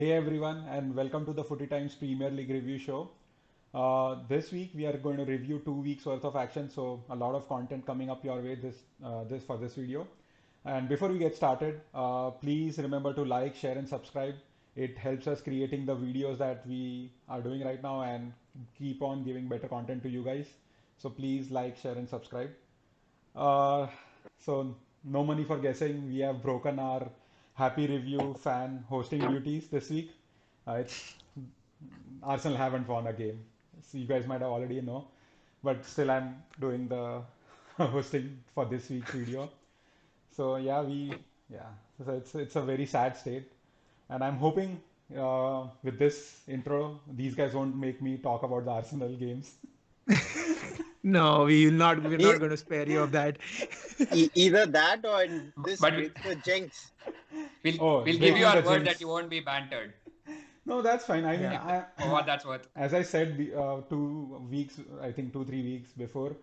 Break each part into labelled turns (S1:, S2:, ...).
S1: Hey everyone, and welcome to the Footy Times Premier League review show. This week we are going to review 2 weeks worth of action, so a lot of content coming up your way this video. And before we get started, please remember to like, share, and subscribe. It helps us creating the videos that we are doing right now and keep on giving better content to you guys. So please like, share, and subscribe. Uh, so no money for guessing. We have broken our happy review fan hosting duties this week. It's Arsenal haven't won a game. So you guys might have already know, but still I'm doing the hosting for this week's video. So yeah. So it's a very sad state, and I'm hoping with this intro, these guys won't make me talk about the Arsenal games.
S2: No, we will not. We're not
S3: E-
S2: going to spare you of that.
S3: Either that or this
S4: But
S3: breaks the jinx.
S1: Oh,
S4: we'll give you
S1: breaking the
S4: our word that
S1: jinx.
S4: you won't be bantered.
S1: No, that's fine. I mean,
S2: Yeah.
S4: If for what that's worth.
S1: as I said, 2 weeks, I think 2, 3 weeks before,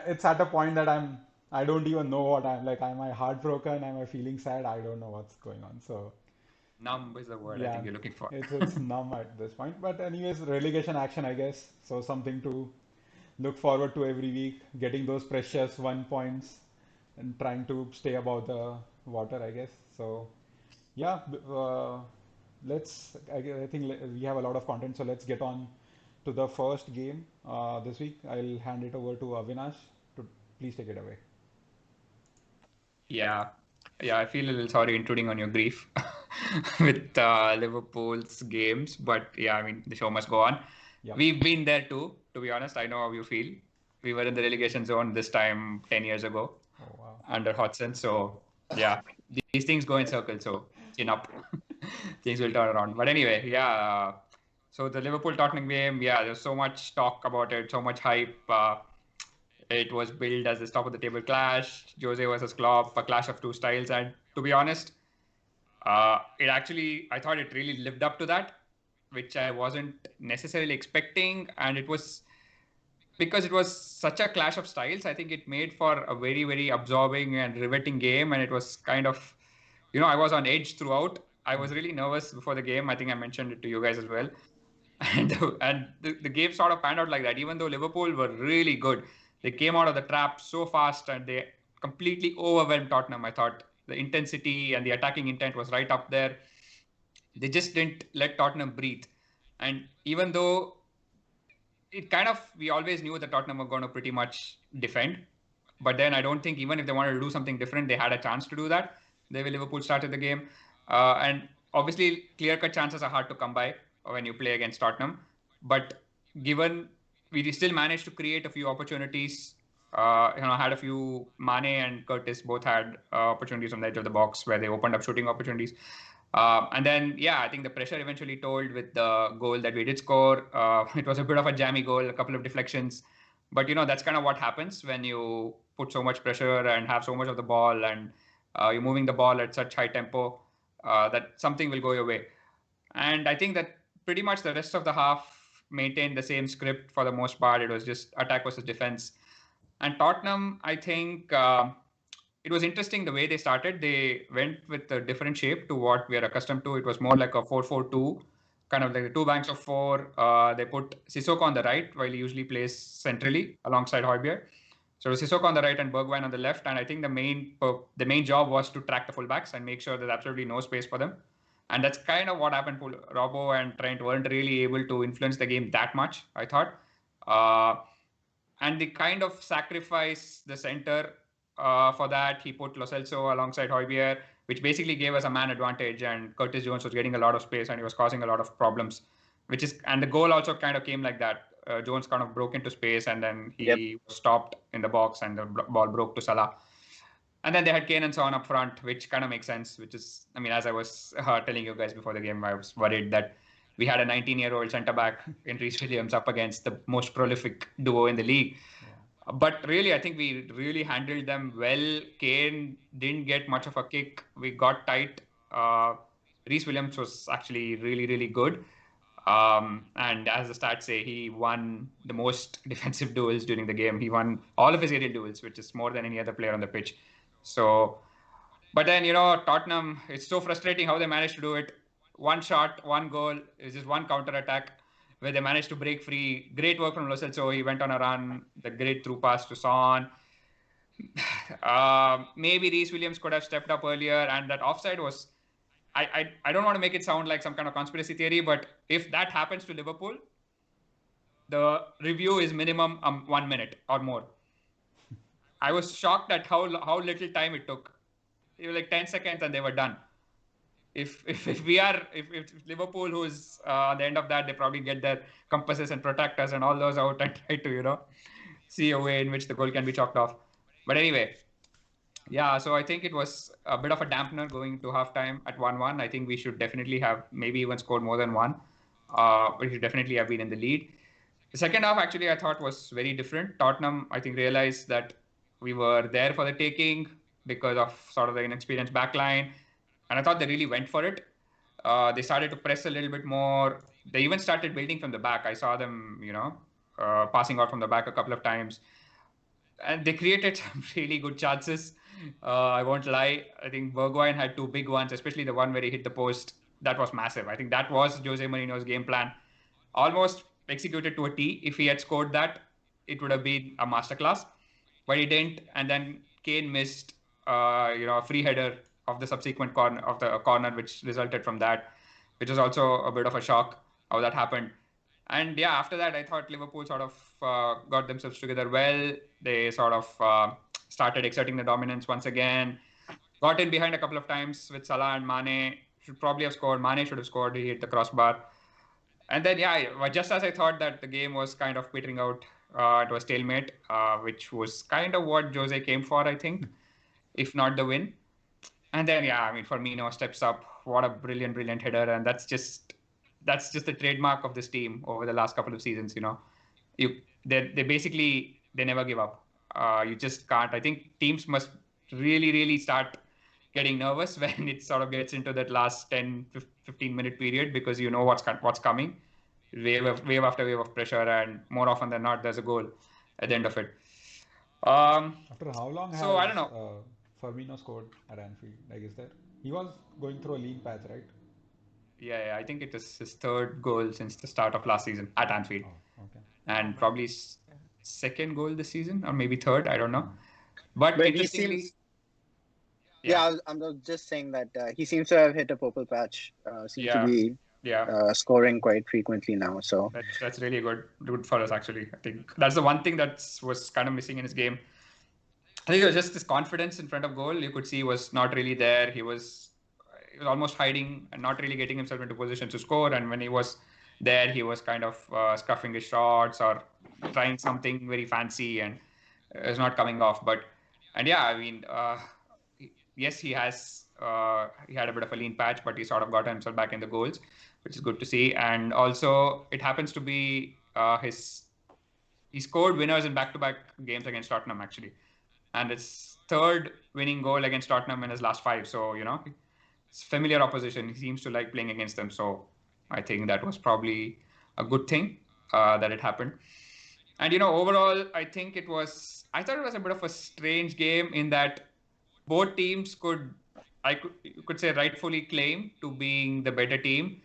S1: it's at a point that I don't even know what I'm like. Am I heartbroken? Am I feeling sad? I don't know what's going on. So
S4: Numb is the word I
S1: yeah,
S4: think you're looking for.
S1: it's numb at this point. But anyways, relegation action, I guess. So something to look forward to every week, getting those precious 1 points and trying to stay above the water, I guess. So yeah, I think we have a lot of content, so let's get on to the first game this week. I'll hand it over to Avinash to please take it away.
S4: Yeah. Yeah, I feel a little sorry intruding on your grief with Liverpool's games, but yeah, I mean the show must go on.
S1: Yep.
S4: We've been there too, to be honest. I know how you feel. We were in the relegation zone this time 10 years ago
S1: Oh wow.
S4: under Hodgson. So yeah, these things go in circles. So chin up, things will turn around. But anyway, yeah. So the Liverpool Tottenham game, yeah, there's so much talk about it, so much hype. It was billed as this top of the table clash, Jose versus Klopp, a clash of two styles. And to be honest, I thought it really lived up to that, which I wasn't necessarily expecting. And it was because it was such a clash of styles. I think it made for a very, very absorbing and riveting game. And it was kind of, I was on edge throughout. I was really nervous before the game. I think I mentioned it to you guys as well. And the game sort of panned out like that. Even though Liverpool were really good, they came out of the trap so fast and they completely overwhelmed Tottenham. I thought the intensity and the attacking intent was right up there. They just didn't let Tottenham breathe. And even though we always knew that Tottenham were going to pretty much defend, but then I don't think even if they wanted to do something different, they had a chance to do that. The way Liverpool started the game, and obviously clear-cut chances are hard to come by when you play against Tottenham. But given we still managed to create a few opportunities, had a few. Mane and Curtis both had opportunities on the edge of the box where they opened up shooting opportunities. And then, yeah, I think the pressure eventually told with the goal that we did score. It was a bit of a jammy goal, a couple of deflections. But, that's kind of what happens when you put so much pressure and have so much of the ball and you're moving the ball at such high tempo that something will go your way. And I think that pretty much the rest of the half maintained the same script for the most part. It was just attack versus defense. And Tottenham, I think it was interesting the way they started. They went with a different shape to what we are accustomed to. It was more like a 4-4-2, kind of like the two banks of four. They put Sissoko on the right while he usually plays centrally alongside Højbjerg. So Sissoko on the right and Bergwijn on the left. And I think the main job was to track the fullbacks and make sure there's absolutely no space for them. And that's kind of what happened. Robbo and Trent weren't really able to influence the game that much, I thought. Uh, and they kind of sacrifice the center for that. He put Lo Celso alongside Højbjerg, which basically gave us a man advantage. And Curtis Jones was getting a lot of space and he was causing a lot of problems. And the goal also kind of came like that. Jones kind of broke into space and then
S3: Yep.
S4: he stopped in the box and the ball broke to Salah. And then they had Kane and Son up front, which kind of makes sense. Which is, I mean, as I was telling you guys before the game, I was worried that we had a 19-year-old centre back in Reece Williams up against the most prolific duo in the league.
S1: Yeah.
S4: But really, I think we really handled them well. Kane didn't get much of a kick. We got tight. Reece Williams was actually really, really good. And as the stats say, he won the most defensive duels during the game. He won all of his aerial duels, which is more than any other player on the pitch. So, but then, Tottenham, it's so frustrating how they managed to do it. one shot, one goal. It was just one counter attack where they managed to break free. Great work from Lo Celso. He went on a run. The great through pass to Son. Maybe Reece Williams could have stepped up earlier, and that offside was. I don't want to make it sound like some kind of conspiracy theory, but if that happens to Liverpool, the review is minimum 1 minute or more. I was shocked at how little time it took. It was like 10 seconds and they were done. If Liverpool, who's at the end of that, they probably get their compasses and protectors and all those out and try to see a way in which the goal can be chalked off. But anyway, yeah, so I think it was a bit of a dampener going to halftime at 1-1. I think we should definitely have maybe even scored more than one. We should definitely have been in the lead. The second half, actually, I thought was very different. Tottenham, I think, realized that we were there for the taking because of sort of the inexperienced backline. And I thought they really went for it. They started to press a little bit more. They even started building from the back. I saw them, passing out from the back a couple of times. And they created some really good chances. I won't lie. I think Bergwijn had two big ones, especially the one where he hit the post. That was massive. I think that was Jose Mourinho's game plan. Almost executed to a T. If he had scored that, it would have been a masterclass. But he didn't. And then Kane missed, a free header of the subsequent corner, which resulted from that, which was also a bit of a shock how that happened. And yeah, after that, I thought Liverpool sort of got themselves together well. They sort of started exerting the dominance once again. Got in behind a couple of times with Salah and Mane. Should probably have scored. Mane should have scored. He hit the crossbar. And then, yeah, just as I thought that the game was kind of petering out, it was stalemate, which was kind of what Jose came for, I think, if not the win. And then, yeah, I mean, Firmino steps up. What a brilliant, brilliant header. And that's just the trademark of this team over the last couple of seasons, They never give up. You just can't. I think teams must really, really start getting nervous when it sort of gets into that last 10, 15-minute period, because you know what's coming. Wave after wave of pressure, and more often than not, there's a goal at the end of it.
S1: After how long has
S4: I don't know.
S1: Firmino scored at Anfield? Like, is there? He was going through a lean patch, right?
S4: Yeah, I think it is his third goal since the start of last season at Anfield.
S1: Oh, okay.
S4: And probably second goal this season, or maybe third, I don't know. But
S3: he
S4: interestingly...
S3: seems... Yeah, I'm just saying that he seems to have hit a purple patch. Seems to be scoring quite frequently now. So
S4: that's really good for us, actually. I think that's the one thing that was kind of missing in his game. I think it was just this confidence in front of goal. You could see was not really there. He was almost hiding and not really getting himself into position to score. And when he was there, he was kind of scuffing his shots or trying something very fancy, and it's not coming off. Yes, he had a bit of a lean patch, but he sort of got himself back in the goals, which is good to see. And also, it happens to be he scored winners in back-to-back games against Tottenham, actually. And it's third winning goal against Tottenham in his last 5. So, it's familiar opposition. He seems to like playing against them. So I think that was probably a good thing that it happened. And, overall, I thought it was a bit of a strange game in that both teams could say rightfully claim to being the better team.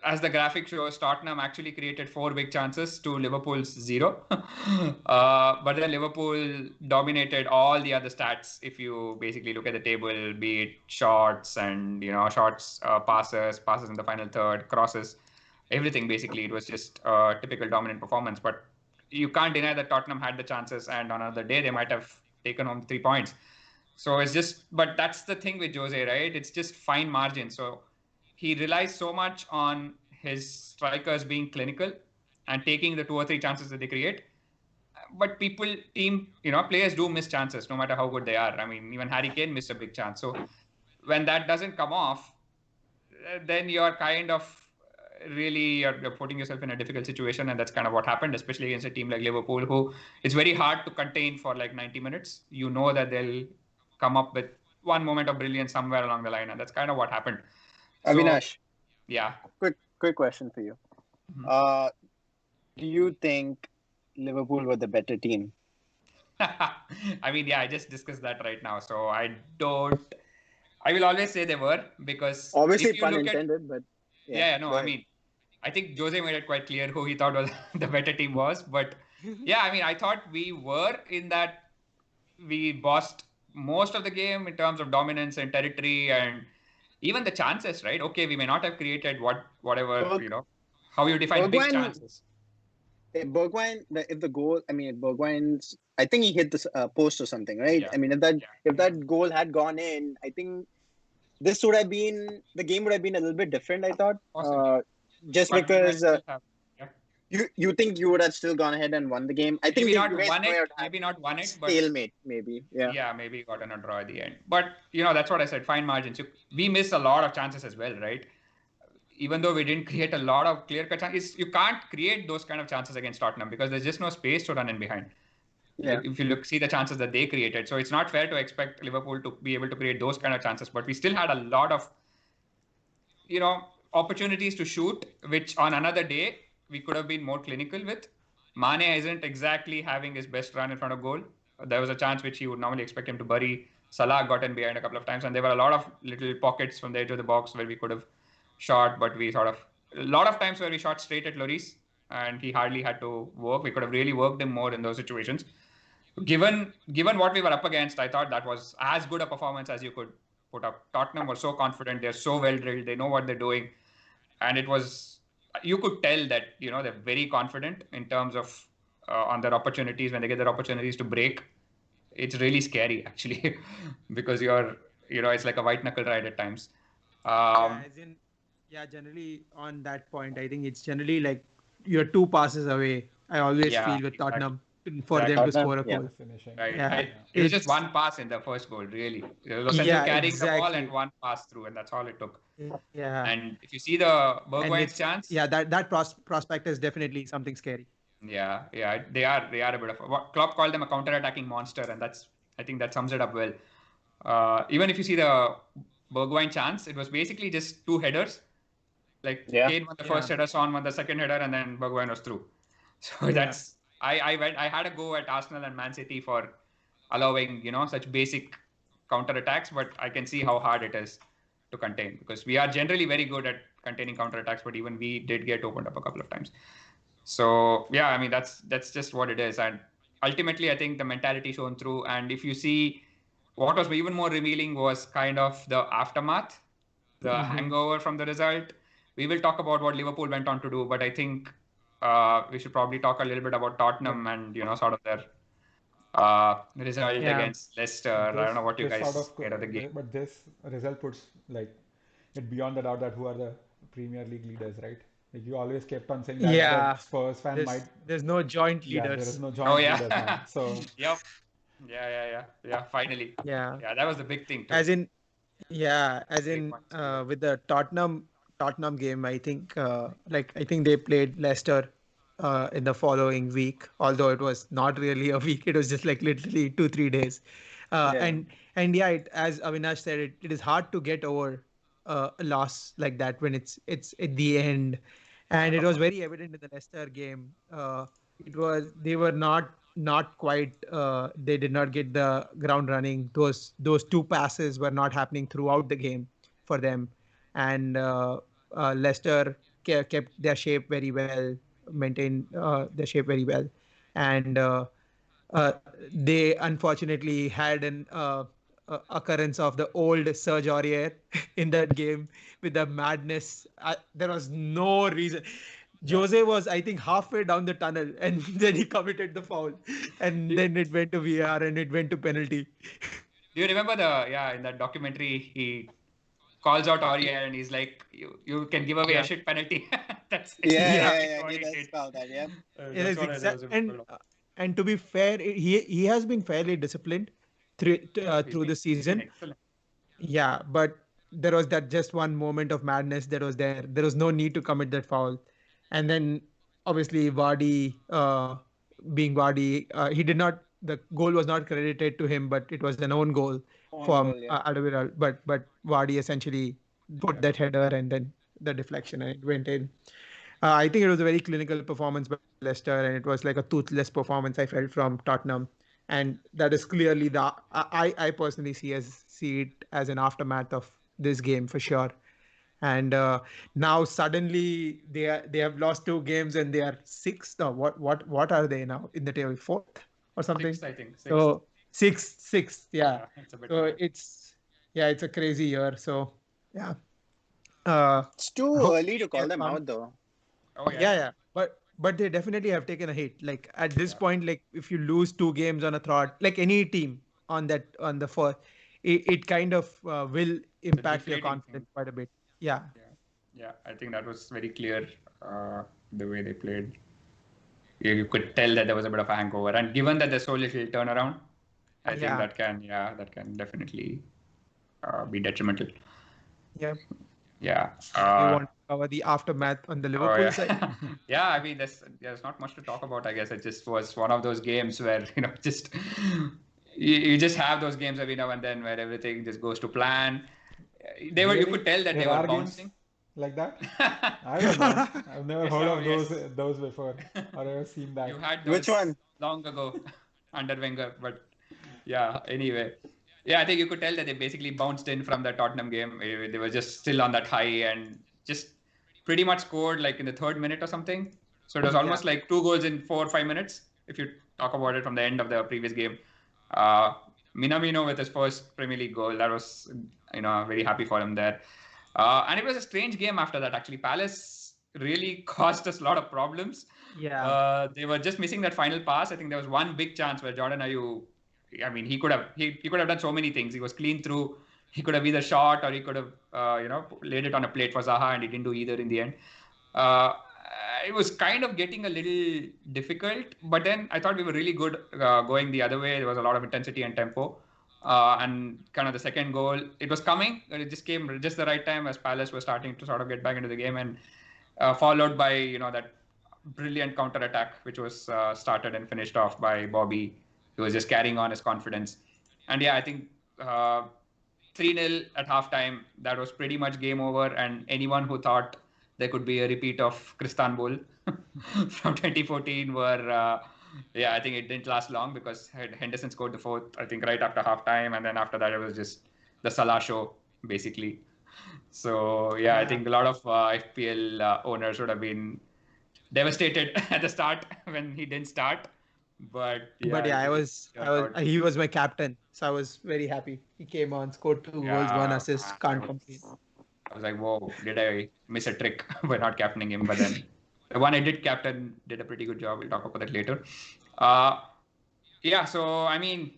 S4: As the graphic shows, Tottenham actually created 4 big chances to Liverpool's 0. But then Liverpool dominated all the other stats. If you basically look at the table, be it shots and, shots, passes in the final third, crosses, everything basically. It was just a typical dominant performance. But you can't deny that Tottenham had the chances, and on another day, they might have taken home 3 points. So but that's the thing with Jose, right? It's just fine margin. So he relies so much on his strikers being clinical and taking the 2 or 3 chances that they create. But players do miss chances, no matter how good they are. I mean, even Harry Kane missed a big chance. So when that doesn't come off, then you're kind of you're putting yourself in a difficult situation. And that's kind of what happened, especially against a team like Liverpool, who it's very hard to contain for like 90 minutes. You know that they'll come up with one moment of brilliance somewhere along the line. And that's kind of what happened.
S3: Avinash.
S4: Yeah.
S3: Quick question for you.
S4: Mm-hmm.
S3: Do you think Liverpool were the better team?
S4: I mean, I just discussed that right now. So I don't I will always say they were, because
S3: obviously
S4: if you
S3: pun
S4: look at
S3: intended, but
S4: I mean, I think Jose made it quite clear who he thought was the better team was. But yeah, I mean, I thought we were in that we bossed most of the game in terms of dominance and territory and even the chances, right? Okay, we may not have created whatever, how you define big chances.
S3: Bergwijn, if the goal, I mean, Bergwijn's, I think he hit the post or something, right?
S4: Yeah.
S3: I mean, if that goal had gone in, I think the game would have been a little bit different, I thought. Just but because you think you would have still gone ahead and won the game. I think
S4: maybe not won it, but
S3: stalemate, maybe.
S4: Yeah, maybe gotten a draw at the end. But that's what I said, fine margins. We missed a lot of chances as well, right? Even though we didn't create a lot of clear-cut chances, you can't create those kind of chances against Tottenham because there's just no space to run in behind. Yeah. If you see the chances that they created. So it's not fair to expect Liverpool to be able to create those kind of chances. But we still had a lot of, opportunities to shoot, which on another day, we could have been more clinical with. Mane isn't exactly having his best run in front of goal. There was a chance which you would normally expect him to bury. Salah got in behind a couple of times, and there were a lot of little pockets from the edge of the box where we could have shot, but we a lot of times where we shot straight at Lloris, and he hardly had to work. We could have really worked him more in those situations. Given what we were up against, I thought that was as good a performance as you could put up. Tottenham were so confident. They're so well drilled. They know what they're doing. And it was, you could tell that, they're very confident in terms of on their opportunities. When they get their opportunities to break, it's really scary, actually, because it's like a white knuckle ride at times.
S2: Generally on that point, I think it's generally like you're 2 passes away. I always feel with Tottenham for them to score a goal.
S4: Right. It was just one pass in the first goal, really. It was carrying the ball and one pass through, and that's all it took.
S2: Yeah.
S4: And if you see the Bergwijn's chance,
S2: that prospect is definitely something scary.
S4: Yeah, they are a bit of Klopp called them a counter-attacking monster, and I think that sums it up well. Even if you see the Bergwijn chance, it was basically just 2 headers. Like Kane won the first header, Son won the second header, and then Bergwijn was through. So that's I had a go at Arsenal and Man City for allowing such basic counter-attacks, but I can see how hard it is to contain, because we are generally very good at containing counter-attacks, but even we did get opened up a couple of times. So yeah, I mean that's just what it is, and ultimately I think the mentality shown through. And if you see, what was even more revealing was kind of the aftermath, the hangover from the result. We will talk about what Liverpool went on to do, but I think we should probably talk a little bit about Tottenham and sort of their result against Leicester. I don't know what you guys made of the game.
S1: But this result puts it beyond the doubt that who are the Premier League leaders, right? Like you always kept on saying that the Spurs fan
S2: there's no joint leaders.
S1: There is no joint leaders now. So
S4: yep. Yeah. Finally.
S2: Yeah,
S4: that was the big thing too.
S2: As in with the Tottenham game, I think I think they played Leicester in the following week, although it was not really a week. It was just like literally 2-3 days. And as Avinash said, it is hard to get over a loss like that when it's at the end. And it was very evident in the Leicester game. They were not quite. They did not get the ground running. Those 2 passes were not happening throughout the game for them, and Leicester kept their shape very well, maintained their shape very well, and they unfortunately had an occurrence of the old Serge Aurier in that game with the madness. There was no reason. Jose was, I think, halfway down the tunnel, and then he committed the foul, and then it went to VAR and it went to penalty.
S4: Do you remember in that documentary, he calls out Aurier and he's like, you can give away a shit penalty. That's
S3: he does call that,
S2: and to be fair, he has been fairly disciplined through the season.
S4: Excellent.
S2: Yeah, but there was that just one moment of madness that was there. There was no need to commit that foul. And then obviously Vardy, being Vardy, the goal was not credited to him, but it was an own goal from Alderweireld. But Vardy essentially put that header and then the deflection and it went in. I think it was a very clinical performance by Leicester, and it was like a toothless performance I felt from Tottenham. and that is clearly I personally see it as an aftermath of this game for sure. And now suddenly they have lost 2 games and they are sixth. No, what are they now in the table? Fourth or something?
S4: Sixth, I think. Sixth.
S2: So sixth, yeah.
S4: Yeah, it's a bit
S2: So
S4: weird.
S2: it's a crazy year. So yeah.
S3: It's too early to call them out, though.
S4: Oh
S2: Yeah. But they definitely have taken a hit. Like at this point, like if you lose 2 games on a trot, like any team on the first, it kind of will impact your
S4: deflating
S2: confidence
S4: thing.
S2: quite a bit. Yeah.
S4: Yeah, I think that was very clear, the way they played. You could tell that there was a bit of a hangover, and given that there's so little turnaround, I think that can definitely be detrimental.
S2: Yeah.
S4: Yeah.
S2: You want to cover the aftermath on the Liverpool side?
S4: Yeah, I mean, there's not much to talk about, I guess. It just was one of those games where, just you just have those games every now and then where everything just goes to plan. You could tell that
S1: There
S4: they were
S1: are games
S4: bouncing.
S1: like that? I don't know. I've never heard of
S4: Yes.
S1: those before or ever seen that.
S4: You had
S3: Which
S4: those
S3: one?
S4: long ago under Wenger, but yeah, anyway. Yeah, I think you could tell that they basically bounced in from the Tottenham game. They were just still on that high and just pretty much scored like in the 3rd minute or something. So it was almost like 2 goals in 4 or 5 minutes, if you talk about it from the end of the previous game. Minamino with his first Premier League goal, that was, very happy for him there. And it was a strange game after that, actually. Palace really caused us a lot of problems.
S2: Yeah.
S4: They were just missing that final pass. I think there was one big chance where Jordan Ayew, I mean, he could have done so many things. He was clean through. He could have either shot or he could have, laid it on a plate for Zaha, and he didn't do either in the end. Uh, it was kind of getting a little difficult, but then I thought we were really good going the other way. There was a lot of intensity and tempo. And kind of the second goal, it was coming, but it just came just the right time as Palace was starting to sort of get back into the game, and followed by that brilliant counter attack, which was started and finished off by Bobby, who was just carrying on his confidence. And yeah, I think 3-0 at halftime, that was pretty much game over. And anyone who thought there could be a repeat of Istanbul from 2014 were, I think it didn't last long because Henderson scored the 4th, I think, right after halftime. And then after that, it was just the Salah show, basically. So, I think a lot of FPL owners would have been devastated at the start when he didn't start. But
S2: he was my captain, so I was very happy. He came on, scored 2 goals, 1 assist, can't complain.
S4: I was like, whoa, did I miss a trick by not captaining him? But then the one I did captain did a pretty good job. We'll talk about that later. So I mean,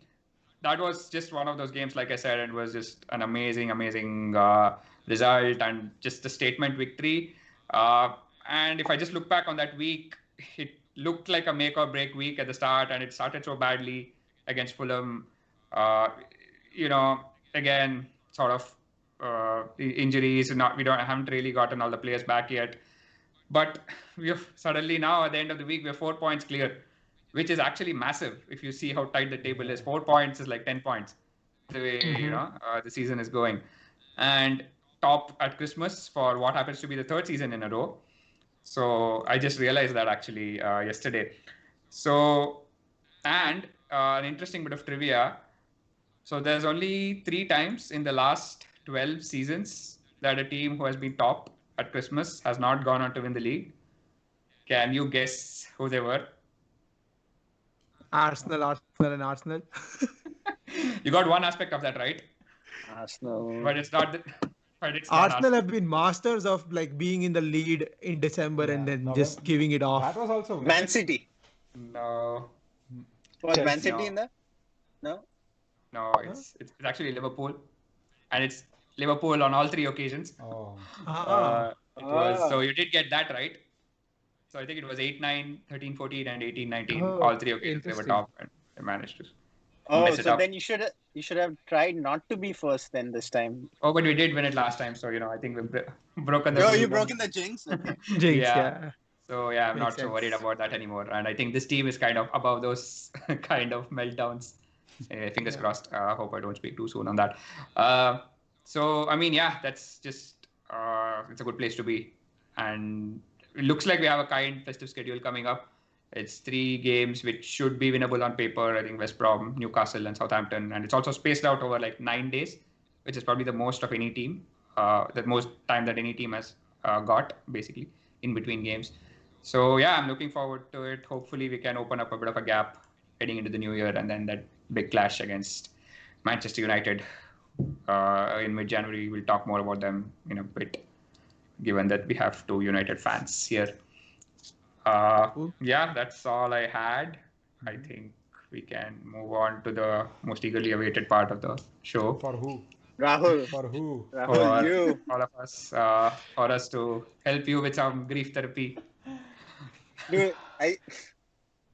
S4: that was just one of those games, like I said, it was just an amazing result and just a statement victory. And if I just look back on that week, it looked like a make or break week at the start, and it started so badly against Fulham. Again, sort of injuries. Haven't really gotten all the players back yet. But we have suddenly now at the end of the week, we are 4 points clear, which is actually massive. If you see how tight the table is, 4 points is like 10 points. The way the season is going, and top at Christmas for what happens to be the 3rd season in a row. So I just realized that actually yesterday. So, and an interesting bit of trivia. So there's only 3 times in the last 12 seasons that a team who has been top at Christmas has not gone on to win the league. Can you guess who they were?
S2: Arsenal.
S4: You got one aspect of that right.
S3: Arsenal.
S4: But it's not.
S2: Arsenal have been masters of like being in the lead in December and then just giving it off.
S1: That was also
S3: Man City.
S4: No.
S3: Was Man City in there? No.
S4: No, it's actually Liverpool, and it's Liverpool on all 3 occasions. So you did get that right. So I think it was 8-9, 13-14, and 18-19. All 3 occasions they were top, and they managed to.
S3: So then you should have tried not to be first then this time.
S4: Oh, but we did win it last time, so I think we've broken the.
S3: Oh, you broken the jinx. Okay.
S2: Yeah.
S4: So I'm not so worried about that anymore, and I think this team is kind of above those kind of meltdowns. Anyway, fingers crossed. Hope I don't speak too soon on that. So I mean, that's just it's a good place to be, and it looks like we have a kind festive schedule coming up. It's 3 games which should be winnable on paper. I think West Brom, Newcastle, and Southampton, and it's also spaced out over like 9 days, which is probably the most of any team, the most time that any team has got basically in between games. So yeah, I'm looking forward to it. Hopefully, we can open up a bit of a gap heading into the new year, and then that big clash against Manchester United in mid-January. We'll talk more about them in a bit, given that we have 2 United fans here. Yeah, that's all I had. I think we can move on to the most eagerly awaited part of the show.
S1: For who?
S3: Rahul,
S1: For who?
S3: Rahul,
S4: For
S3: you.
S4: all of us, for us to help you with some grief therapy.
S3: Dude,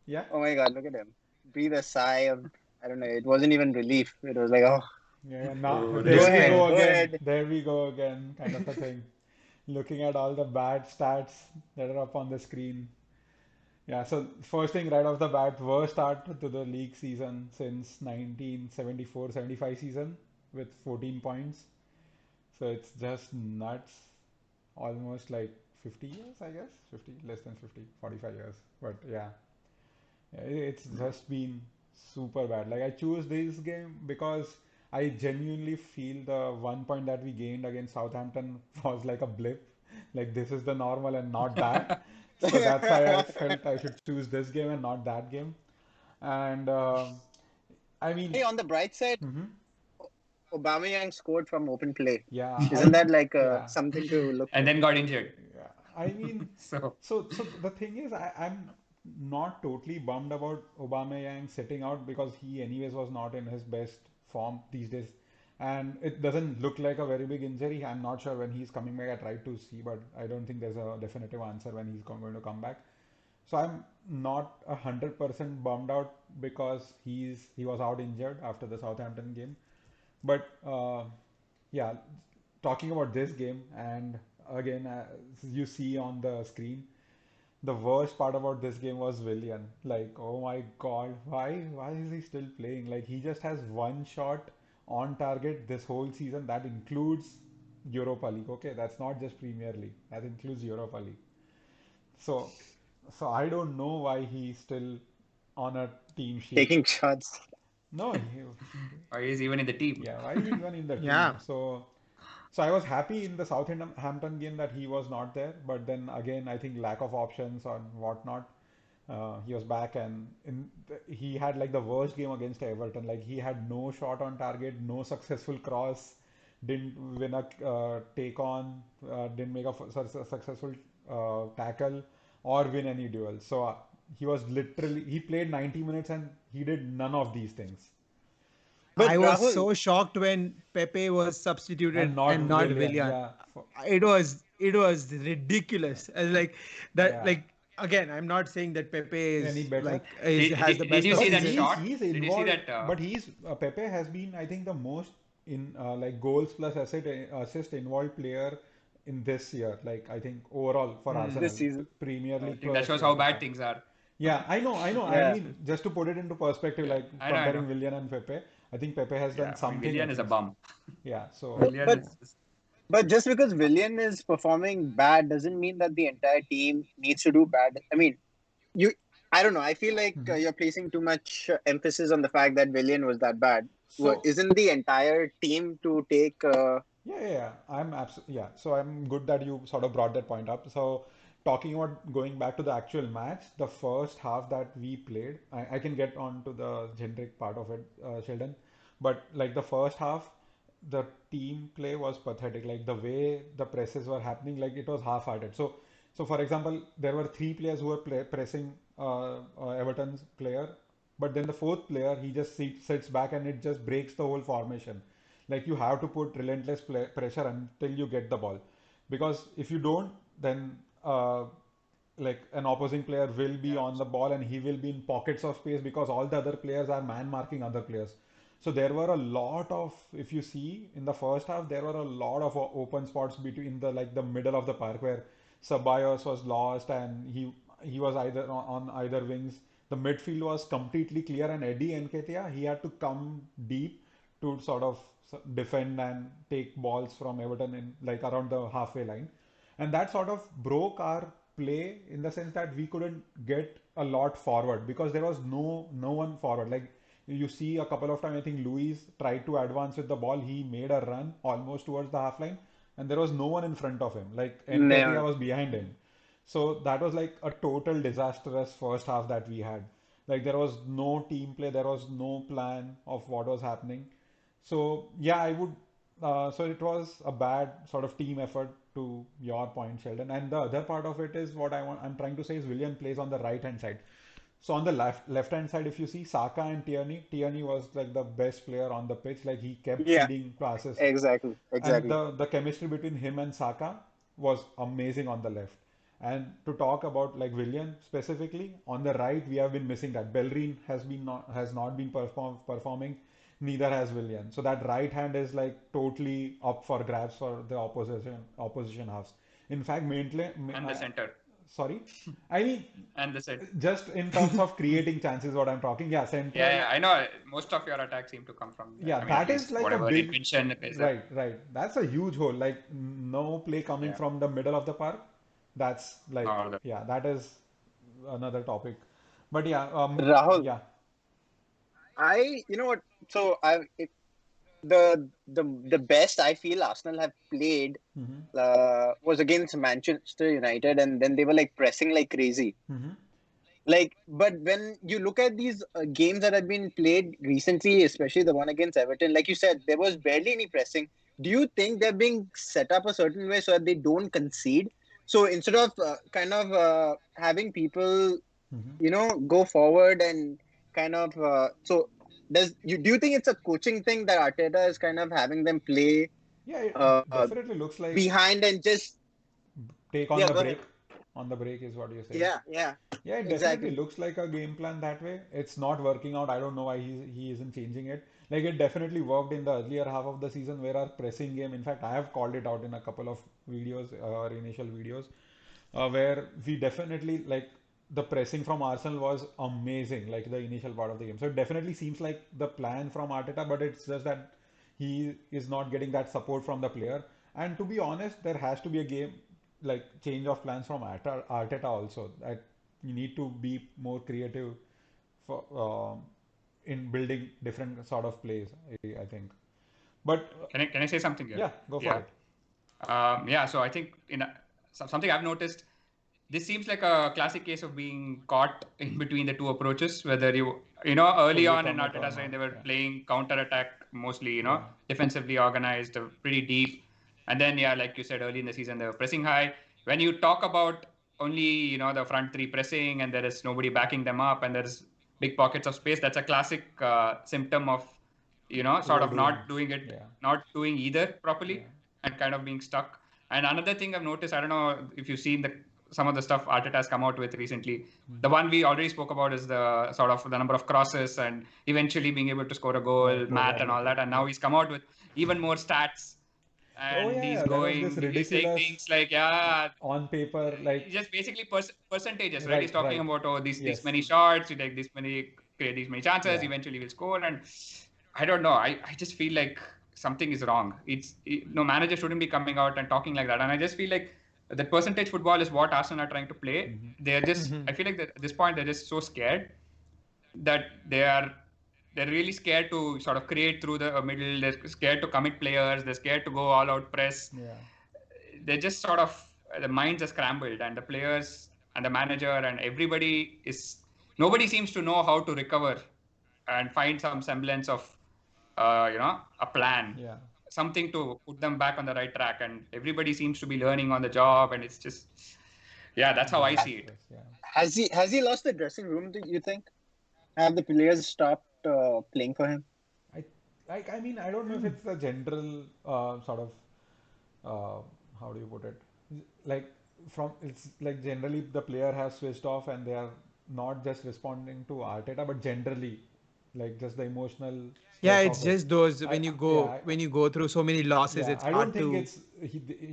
S1: Yeah.
S3: oh my God, look at him. Breathe a sigh of, I don't know, it wasn't even relief. It was like, oh,
S1: Yeah, now
S4: Oh,
S1: there
S3: go
S1: we
S3: ahead,
S1: go
S3: go
S1: again.
S3: ahead.
S1: There we go again, kind of a thing. Looking at all the bad stats that are up on the screen. Yeah, so first thing right off the bat, worst start to the league season since 1974-75 season with 14 points. So it's just nuts. Almost like 50 years, I guess. 50, less than 50, 45 years. But yeah, it's just been super bad. Like I choose this game because I genuinely feel the 1 point that we gained against Southampton was like a blip. Like this is the normal and not that. So that's why I felt I should choose this game and not that game. And I mean,
S3: Hey, on the bright side,
S1: mhm,
S3: Aubameyang scored from open play.
S1: yeah,
S3: Isn't that like
S1: yeah,
S3: something to look
S4: And
S3: for?
S4: then got injured.
S1: yeah. I mean,
S4: So
S1: so the thing is, I'm not totally bummed about Aubameyang sitting out because he anyways was not in his best form these days, and it doesn't look like a very big injury. I'm not sure when he's coming back. I tried to see, but I don't think there's a definitive answer when he's going to come back. So I'm not 100% bummed out because he was out injured after the Southampton game. But yeah, talking about this game, and again, as you see on the screen, the worst part about this game was Willian. Like, oh my God, why is he still playing? Like, he just has one shot on target this whole season. That includes Europa League. Okay, that's not just Premier League. That includes Europa League. So, so I don't know why he's still on a team sheet.
S3: Taking shots.
S1: No,
S4: or he's even in the team.
S1: yeah, why is he even in the team?
S2: Yeah.
S1: So I was happy in the Southampton game that he was not there, but then again, I think lack of options or whatnot. He was back and he had like the worst game against Everton. Like he had no shot on target, no successful cross, didn't win a take on, didn't make a successful tackle or win any duel. So he was literally he played 90 minutes and he did none of these things.
S3: But
S2: I was
S3: Rahul,
S2: so shocked when Pepe was
S1: And
S2: substituted
S1: not
S2: and not
S1: Willian,
S2: Willian.
S1: yeah,
S2: It was ridiculous. Like that.
S1: yeah.
S2: Like again, I'm not saying that Pepe
S1: Any
S2: is
S1: better?
S2: like has the
S4: Did
S2: best
S4: you
S2: of
S4: see
S1: But
S4: that
S2: seasons.
S4: shot?
S1: he's
S4: Did you see
S1: involved.
S4: that?
S1: But he's Pepe has been, I think, the most in like goals plus assist involved player in this year. Like I think overall for
S3: this
S1: Arsenal,
S3: season.
S1: Premier
S4: I
S1: League
S4: think that
S1: plus.
S4: shows
S1: Yeah,
S4: how bad
S1: okay.
S4: things are.
S1: Yeah, I know. I
S3: Yeah.
S1: mean, just to put it into perspective,
S4: Yeah,
S1: like
S4: I know.
S1: comparing Willian and Pepe, I think Pepe has done
S4: Yeah, I mean,
S1: something
S4: Willian
S1: at
S4: is a
S1: least.
S4: bum.
S1: Yeah. So
S4: Willian
S3: But
S4: is just,
S3: but just because Willian is performing bad doesn't mean that the entire team needs to do bad. I mean, you. I don't know. I feel like
S1: mhm.
S3: you're placing too much emphasis on the fact that Willian was that bad.
S1: So
S3: Isn't the entire team to take?
S1: yeah. I'm absolutely yeah. So I'm good that you sort of brought that point up. So talking about going back to the actual match, the first half that we played, I can get on to the generic part of it, Sheldon, but like the first half, the team play was pathetic. Like the way the presses were happening, like it was half-hearted. So for example, there were three players who were pressing Everton's player, but then the fourth player he just sits back and it just breaks the whole formation. Like you have to put relentless pressure until you get the ball, because if you don't, then like an opposing player will be on the ball and he will be in pockets of space because all the other players are man marking other players. So there were a lot of, if you see in the first half, there were a lot of open spots between the like the middle of the park where Ceballos was lost and he was either on either wings. The midfield was completely clear and Eddie Nketiah, he had to come deep to sort of defend and take balls from Everton in like around the halfway line, and that sort of broke our play in the sense that we couldn't get a lot forward because there was no one forward. Like you see a couple of times, I think Luis tried to advance with the ball. He made a run almost towards the half line, and there was no one in front of him. Like Nketiah
S3: Never.
S1: was behind him. So that was like a total disastrous first half that we had. Like there was no team play, there was no plan of what was happening. So yeah, I would. So it was a bad sort of team effort to your point, Sheldon. And the other part of it is what I'm trying to say is Willian plays on the right hand side. So on the left hand side, if you see Saka and Tierney was like the best player on the pitch. Like he kept
S3: Yeah,
S1: feeding passes,
S3: exactly,
S1: and
S3: exactly.
S1: the chemistry between him and Saka was amazing on the left. And to talk about like Willian specifically on the right, we have been missing that. Bellerin has not been performing, neither has Willian. So that right hand is like totally up for grabs for the opposition halves. In fact,
S4: And the center.
S1: sorry, I mean
S4: And the center.
S1: just in terms of creating chances, what I'm talking, yeah, central.
S4: Yeah, I know most of your attacks seem to come from there.
S1: Yeah,
S4: I mean, at
S1: that is
S4: least
S1: like a
S4: whatever
S1: big,
S4: intention is there.
S1: right. That's a huge hole. Like no play coming
S4: Yeah.
S1: from the middle of the park. That's like,
S4: No,
S1: yeah, that is another topic. But yeah,
S3: Rahul,
S1: yeah.
S3: you know what? So the best I feel Arsenal have played
S1: Mm-hmm.
S3: was against Manchester United, and then they were like pressing like crazy.
S1: Mm-hmm.
S3: Like, but when you look at these games that have been played recently, especially the one against Everton, like you said, there was barely any pressing. Do you think they're being set up a certain way so that they don't concede? So instead of having people,
S1: Mm-hmm.
S3: go forward and kind of, so do you think it's a coaching thing that Arteta is kind of having them play
S1: Yeah, it
S3: uh,
S1: definitely looks like
S3: behind and just,
S1: take on
S3: yeah,
S1: the
S3: go ahead.
S1: break. On the break is what you're saying.
S3: Yeah,
S1: Yeah, it definitely
S3: exactly.
S1: looks like a game plan that way. It's not working out. I don't know why he isn't changing it. Like it definitely worked in the earlier half of the season where our pressing game, in fact, I have called it out in a couple of videos, or initial videos, where we definitely like the pressing from Arsenal was amazing, like the initial part of the game. So it definitely seems like the plan from Arteta, but it's just that he is not getting that support from the player. And to be honest, there has to be a game like change of plans from Arteta also. That you need to be more creative for in building different sort of plays. I think. But
S4: Can I say something here?
S1: yeah, go for
S4: Yeah.
S1: it.
S4: Yeah. So I think something I've noticed. This seems like a classic case of being caught in between the two approaches. Whether early
S1: Fully
S4: on in
S1: commit or
S4: Arteta's reign,
S1: not.
S4: they were
S1: Yeah.
S4: playing counter attack mostly.
S1: Yeah.
S4: Defensively organized, pretty deep. And then yeah, like you said, early in the season they were pressing high. When you talk about only the front three pressing and there is nobody backing them up and there's big pockets of space, that's a classic symptom of sort of
S1: Overdoing.
S4: not doing it,
S1: Yeah.
S4: not doing either
S1: Yeah.
S4: properly and kind of being stuck. And another thing I've noticed, I don't know if you've seen some of the stuff Arteta has come out with recently. The one we already spoke about is the sort of the number of crosses and eventually being able to score a
S1: Right.
S4: goal, mat and all
S1: Probability.
S4: that. And now
S1: Yeah.
S4: he's come out with even more stats
S1: Oh
S4: and
S1: yeah, yeah. There was this
S4: he's saying
S1: ridiculous
S4: things like, yeah,
S1: on paper, like
S4: just basically percentages, right? He's
S1: right,
S4: talking
S1: right.
S4: about these
S1: Yes.
S4: many shots, you take this many, create these many chances,
S1: Yeah.
S4: eventually we'll score. And I don't know. I just feel like something is wrong. No manager shouldn't be coming out and talking like that. And I just feel like that percentage football is what Arsenal are trying to play.
S1: Mm-hmm.
S4: They're just,
S1: Mm-hmm.
S4: I feel like that at this point they're just so scared that they're really scared to sort of create through the middle. They're scared to commit players. They're scared to go all out press.
S1: Yeah.
S4: They're just sort of the minds are scrambled, and the players and the manager and everybody is nobody seems to know how to recover and find some semblance of a plan,
S1: Yeah.
S4: something to put them back on the right track. And everybody seems to be learning on the job, and it's just yeah, that's how I see it.
S1: Disastrous. Yeah.
S3: Has he lost the dressing room? Do you think? Have the players stopped playing for him?
S1: I I mean I don't know if it's a general sort of how do you put it? Like from it's like generally the player has switched off and they are not just responding to Arteta, but generally like just the emotional
S2: Yeah,
S1: stress
S2: it's
S1: of it.
S2: just those
S1: I
S2: when you
S1: yeah
S2: go when you go through so many losses,
S1: yeah
S2: it's
S1: I don't
S2: hard
S1: think
S2: to.
S1: it's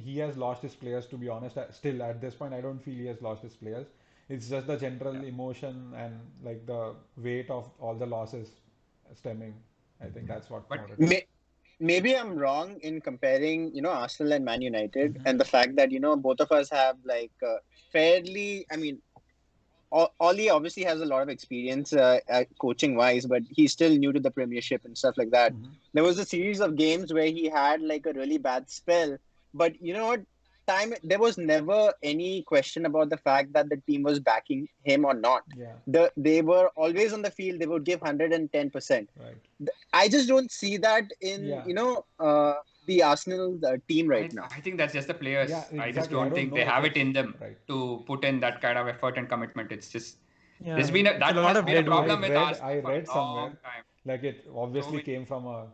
S1: he has lost his players to be honest. Still at this point, I don't feel he has lost his players. It's just the general emotion and like the weight of all the losses stemming. I think that's what
S4: But
S1: more it is.
S3: May, maybe I'm wrong in comparing, Arsenal and Man United,
S1: Mm-hmm.
S3: and the fact that both of us have like fairly. I mean, Ollie obviously has a lot of experience coaching wise, but he's still new to the Premiership and stuff like that.
S1: Mm-hmm.
S3: There was a series of games where he had like a really bad spell, but you know what? There was never any question about the fact that the team was backing him or not.
S1: Yeah.
S3: They were always on the field. They would give 110%.
S1: Right.
S3: I just don't see that in
S1: Yeah.
S3: the Arsenal team right now.
S4: I think that's just the
S1: Yeah.
S4: players. I just
S1: Exactly. I
S4: don't
S1: don't
S4: think
S1: know
S4: they
S1: if
S4: have
S1: it's
S4: it in them
S1: right.
S4: to put in that kind of effort and commitment. It's just
S2: Yeah,
S4: that
S2: it's a lot
S4: has
S2: of
S4: been a
S2: dead wood.
S4: problem with Arsenal
S1: I
S4: for
S1: read
S4: a long
S1: somewhere,
S4: time.
S1: like it
S4: So
S1: obviously
S4: many.
S1: came from a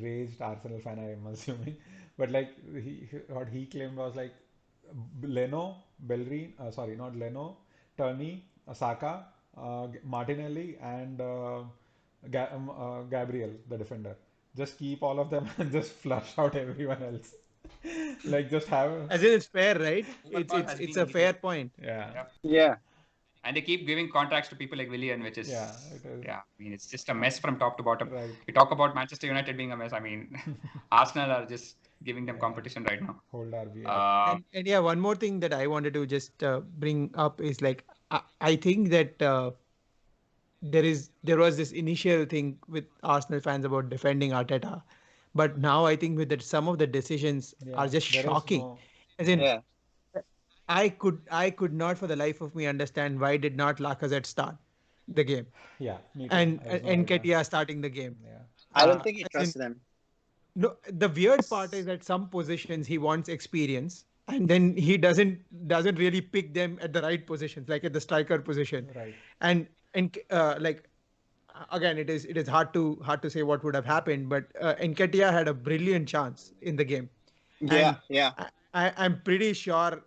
S1: raged Arsenal fan, I'm assuming, but like what he claimed was like Leno, Bellerin, sorry, not Leno, Turney, Saka, Martinelli, and Gabriel, the defender. Just keep all of them and just flush out everyone else. Like just have,
S2: As in, it's fair, right? It's
S4: Overcall
S2: it's
S4: has
S2: it's
S4: been
S2: a
S4: needed.
S2: fair point.
S1: yeah,
S4: Yeah.
S3: Yeah.
S4: And they keep giving contracts to people like Willian, which
S1: yeah,
S4: is,
S1: it is
S4: yeah, I mean, it's just a mess from top to bottom.
S1: right.
S4: We talk about Manchester United being a mess. I mean, Arsenal are just giving them
S1: Yeah,
S4: competition right now.
S1: hold RB up.
S2: And yeah, one more thing that I wanted to just bring up is like I think that there was this initial thing with Arsenal fans about defending Arteta, but now I think with that some of the decisions are
S1: Yeah,
S2: just
S1: there is
S2: shocking.
S1: no,
S2: As
S1: yeah,
S2: in,
S3: Yeah.
S2: I could not for the life of me understand why did not Lacazette start the game
S1: yeah, me too.
S2: and
S1: I have no idea.
S2: Nketiah starting the game.
S1: Yeah,
S3: I don't think he
S2: As in,
S3: trusts them.
S2: no, the weird part is that some positions he wants experience, and then he doesn't really pick them at the right positions, like at the striker position,
S1: right.
S2: and like again, it is hard to say what would have happened, but Nketiah had a brilliant chance in the game,
S3: Yeah.
S2: and
S3: Yeah.
S2: I'm pretty sure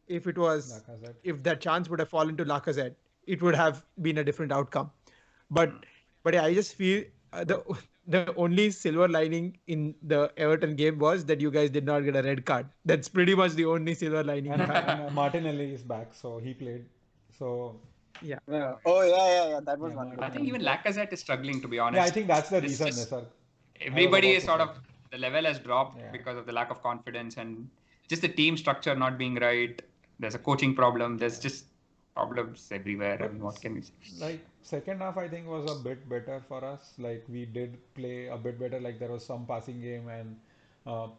S2: if it was
S1: Lacazette.
S2: if that chance would have fallen to Lacazette, it would have been a different outcome.
S4: Hmm.
S2: But yeah, I just feel
S1: But
S2: the only silver lining in the Everton game was that you guys did not get a red card. That's pretty much the only silver lining you had.
S1: and Martinelli is back, so he played. So
S2: Yeah.
S3: Yeah.
S4: Oh,
S3: Oh
S4: yeah.
S3: yeah. That was
S1: yeah,
S3: one good
S4: I think
S3: thing.
S1: Martinelli.
S4: even Lacazette is struggling, to be
S1: Yeah, I
S4: honest.
S1: think that's the
S4: This
S1: reason,
S4: just
S1: Nisar. I was
S4: everybody
S1: about
S4: is
S1: to
S4: sort
S1: say.
S4: of the level has dropped
S1: Yeah.
S4: because of the lack of confidence and just the team structure not being right. There's a coaching problem. There's
S1: Yeah.
S4: just problems everywhere. I
S1: But
S4: mean, what can we say?
S1: like second half, I think was a bit better for us. Like we did play a bit better. Like there was some passing game and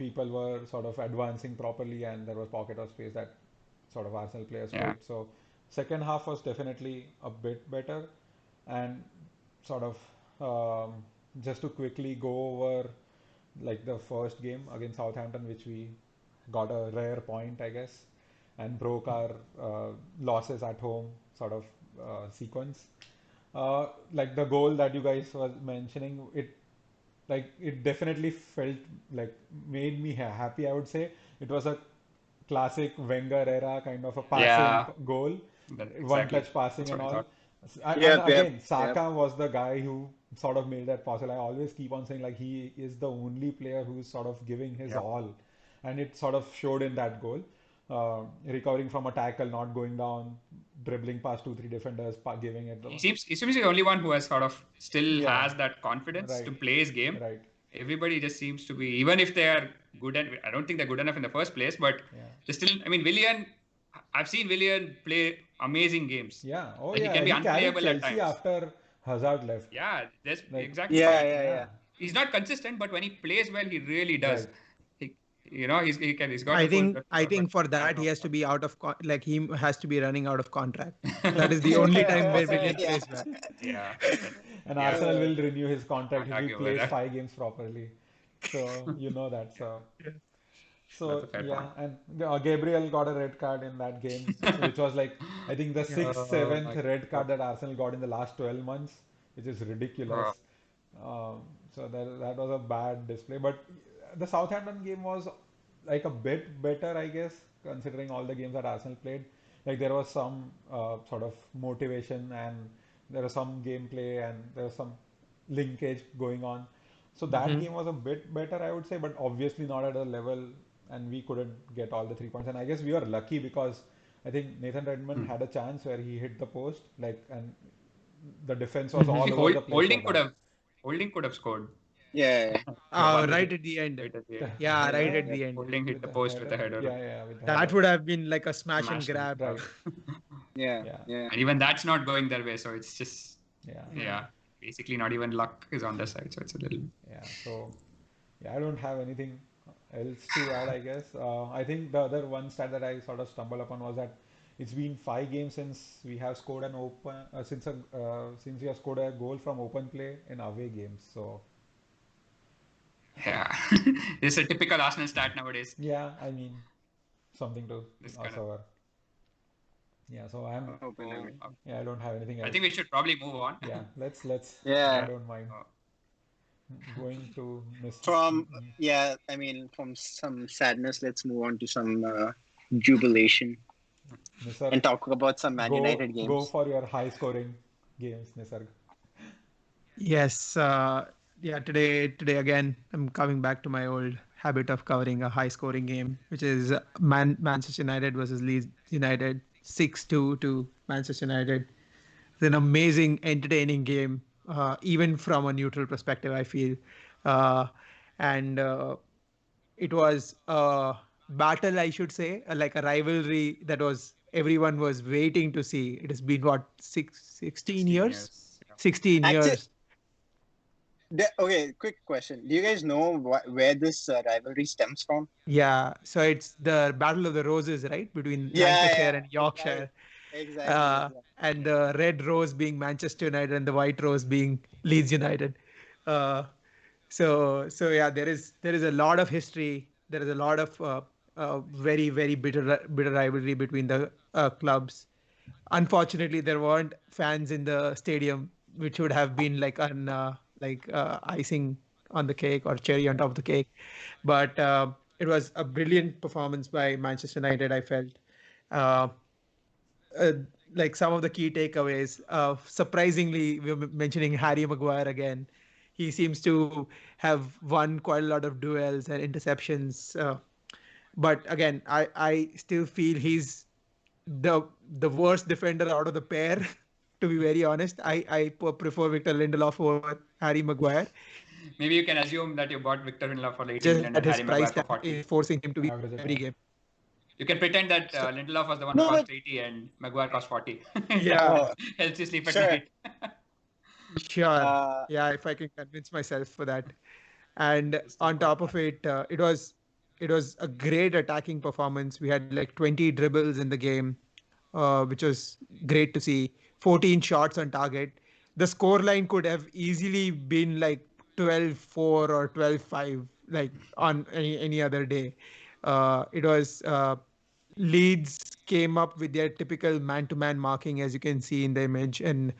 S1: people were sort of advancing properly, and there was pocket of space that sort of Arsenal players
S4: Yeah.
S1: played. So second half was definitely a bit better, and sort of just to quickly go over like the first game against Southampton, which we got a rare point, I guess, and broke our losses at home sort of sequence. Like the goal that you guys was mentioning, it definitely felt like made me happy. I would say it was a classic Wenger era kind of a passing
S4: Yeah.
S1: goal, one
S4: Exactly.
S1: touch passing
S4: That's what
S1: and
S4: I
S1: all.
S4: thought.
S1: And
S3: Yep. Yep.
S1: again,
S3: Yep.
S1: Saka was the guy who sort of made that possible. I always keep on saying like he is the only player who's sort of giving his
S4: Yep.
S1: all, and it sort of showed in that goal. Recovering from a tackle, not going down, dribbling past two, three defenders, giving it.
S4: He seems to be the only one who has sort of still
S1: Yeah,
S4: has that confidence to
S1: right,
S4: play his game.
S1: right.
S4: Everybody just seems to be, even if they are good, and I don't think they're good enough in the first place, but
S1: Yeah,
S4: they still. I mean, Willian. I've seen Willian play amazing games.
S1: yeah. Oh
S4: Like he
S1: yeah,
S4: can be
S1: he carried
S4: unplayable at
S1: Chelsea
S4: times.
S1: after Hazard left.
S4: Yeah, that's
S1: Like,
S4: exactly.
S3: Yeah.
S4: Like
S3: Yeah.
S1: yeah,
S3: Yeah.
S4: he's not consistent, but when he plays well, he really does.
S1: right.
S4: He, he's got
S2: I
S4: the full
S2: think I
S4: but
S2: think for
S4: can't
S2: that he
S4: drop
S2: has to be out of like he has to be running out of contract. That is
S4: the
S2: the
S4: ball.
S2: only time where Willian
S3: Yeah.
S2: plays well.
S4: Yeah,
S1: And
S4: yeah,
S1: Arsenal will renew his contract
S4: can't
S1: if he
S4: argue with
S1: plays
S4: that.
S1: 5 games properly. So you know that.
S4: Yeah, that's
S1: So
S4: a fair
S1: yeah,
S4: point.
S1: and Gabriel got a red card in that game, so which was like I think the
S2: Yeah.
S1: sixth,
S4: Oh
S1: seventh
S4: my
S1: red
S4: God.
S1: card that Arsenal got in the last 12 months, which is ridiculous.
S4: Oh,
S1: So that was a bad display. But the Southampton game was like a bit better, I guess, considering all the games that Arsenal played. Like there was some sort of motivation and there was some gameplay and there was some linkage going on. So that
S2: Mhm.
S1: game was a bit better, I would say, but obviously not at a level, and we couldn't get all the 3 points. And I guess we were lucky because I think Nathan Redmond
S4: hmm.
S1: had a chance where he hit the post, like, and the defense was
S2: Mhm.
S1: all
S4: See,
S1: over the place for
S4: Holding could
S1: that.
S4: have Holding could have scored.
S3: Yeah.
S2: Right at the end.
S4: Right at the end.
S2: Yeah, right
S1: Yeah,
S2: at the end.
S4: Holding hit
S1: with
S4: the
S1: the
S4: post with the
S1: header.
S4: header.
S1: Yeah, with the
S2: That
S1: header.
S2: would have been like a smash and
S4: Smash and
S2: grab.
S1: Right.
S3: Yeah.
S1: Yeah,
S3: Yeah.
S4: And even that's not going their way. So it's just,
S1: yeah,
S4: yeah, basically not even luck is on their side. So it's a little.
S1: yeah. So yeah, I don't have anything else to add, I guess. I think the other one stat that I sort of stumbled upon was that it's been 5 games since we have scored an open since we have scored a goal from open play in away games. So
S4: Yeah. It's a typical Arsenal stat nowadays.
S1: yeah, I mean something to
S4: This kind of.
S1: assure. Yeah, so I'm
S3: Open
S4: Oh,
S3: away.
S1: yeah, I don't have anything
S4: I
S1: else.
S4: think we should probably move on.
S1: Yeah, let's I
S3: Yeah.
S1: don't mind
S4: Uh,
S1: going to miss.
S3: From yeah, I mean, from some sadness, let's move on to some jubilation
S1: Nisarg,
S3: and talk about some Man United
S1: go
S3: games.
S1: for your high scoring games, Nisarg.
S2: Yes, yeah. Today again, I'm coming back to my old habit of covering a high-scoring game, which is Manchester United versus Leeds United, 6-2 to Manchester United. It's an amazing, entertaining game, even from a neutral perspective, I feel. Uh, and It was a battle, I should say, like a rivalry that was everyone was waiting to see. It has been what, 16
S4: 16
S2: years?
S4: years. Yeah.
S2: 16
S3: Actually,
S2: years.
S3: okay, quick question. Do you guys know where this rivalry stems from?
S2: Yeah, so it's the Battle of the Roses, right, between
S3: Yeah,
S2: Lancashire
S3: yeah,
S2: and
S3: exactly,
S2: Yorkshire,
S3: exactly, exactly.
S2: and the red rose being Manchester United and the white rose being Leeds United. Uh, so yeah, there is a lot of history. There is a lot of very bitter rivalry between the clubs. Unfortunately, there weren't fans in the stadium, which would have been icing on the cake or cherry on top of the cake. But it was a brilliant performance by Manchester United, I felt. Uh, uh, like some of the key takeaways. Surprisingly, we were mentioning Harry Maguire again. He seems to have won quite a lot of duels and interceptions. But again, I still feel he's the the worst defender out of the pair. To be very honest, I prefer Victor Lindelof over Harry Maguire.
S4: Maybe you can assume that you bought Victor Lindelof for 80
S2: Just
S4: million
S2: that
S4: and
S2: his
S4: Harry Maguire
S2: price
S4: for
S2: tag
S4: 40.
S2: is forcing him to be
S1: Average it
S2: every
S1: out.
S2: game.
S4: You can pretend that
S2: So
S4: Lindelof was the one who
S3: No,
S4: cost
S3: but
S4: 80 and Maguire cost 40.
S2: yeah,
S4: Helps you sleep at
S3: sure.
S4: night.
S2: sure.
S3: Uh,
S2: Yeah, if I can convince myself for that. And
S4: Just a
S2: on
S4: good
S2: top of
S4: one.
S2: it, it was a great attacking performance. We had like 20 dribbles in the game, which was great to see. 14 shots on target. The score line could have easily been like 12-4 or 12-5, like on any other day. It was Leeds came up with their typical man-to-man marking, as you can see in the image, and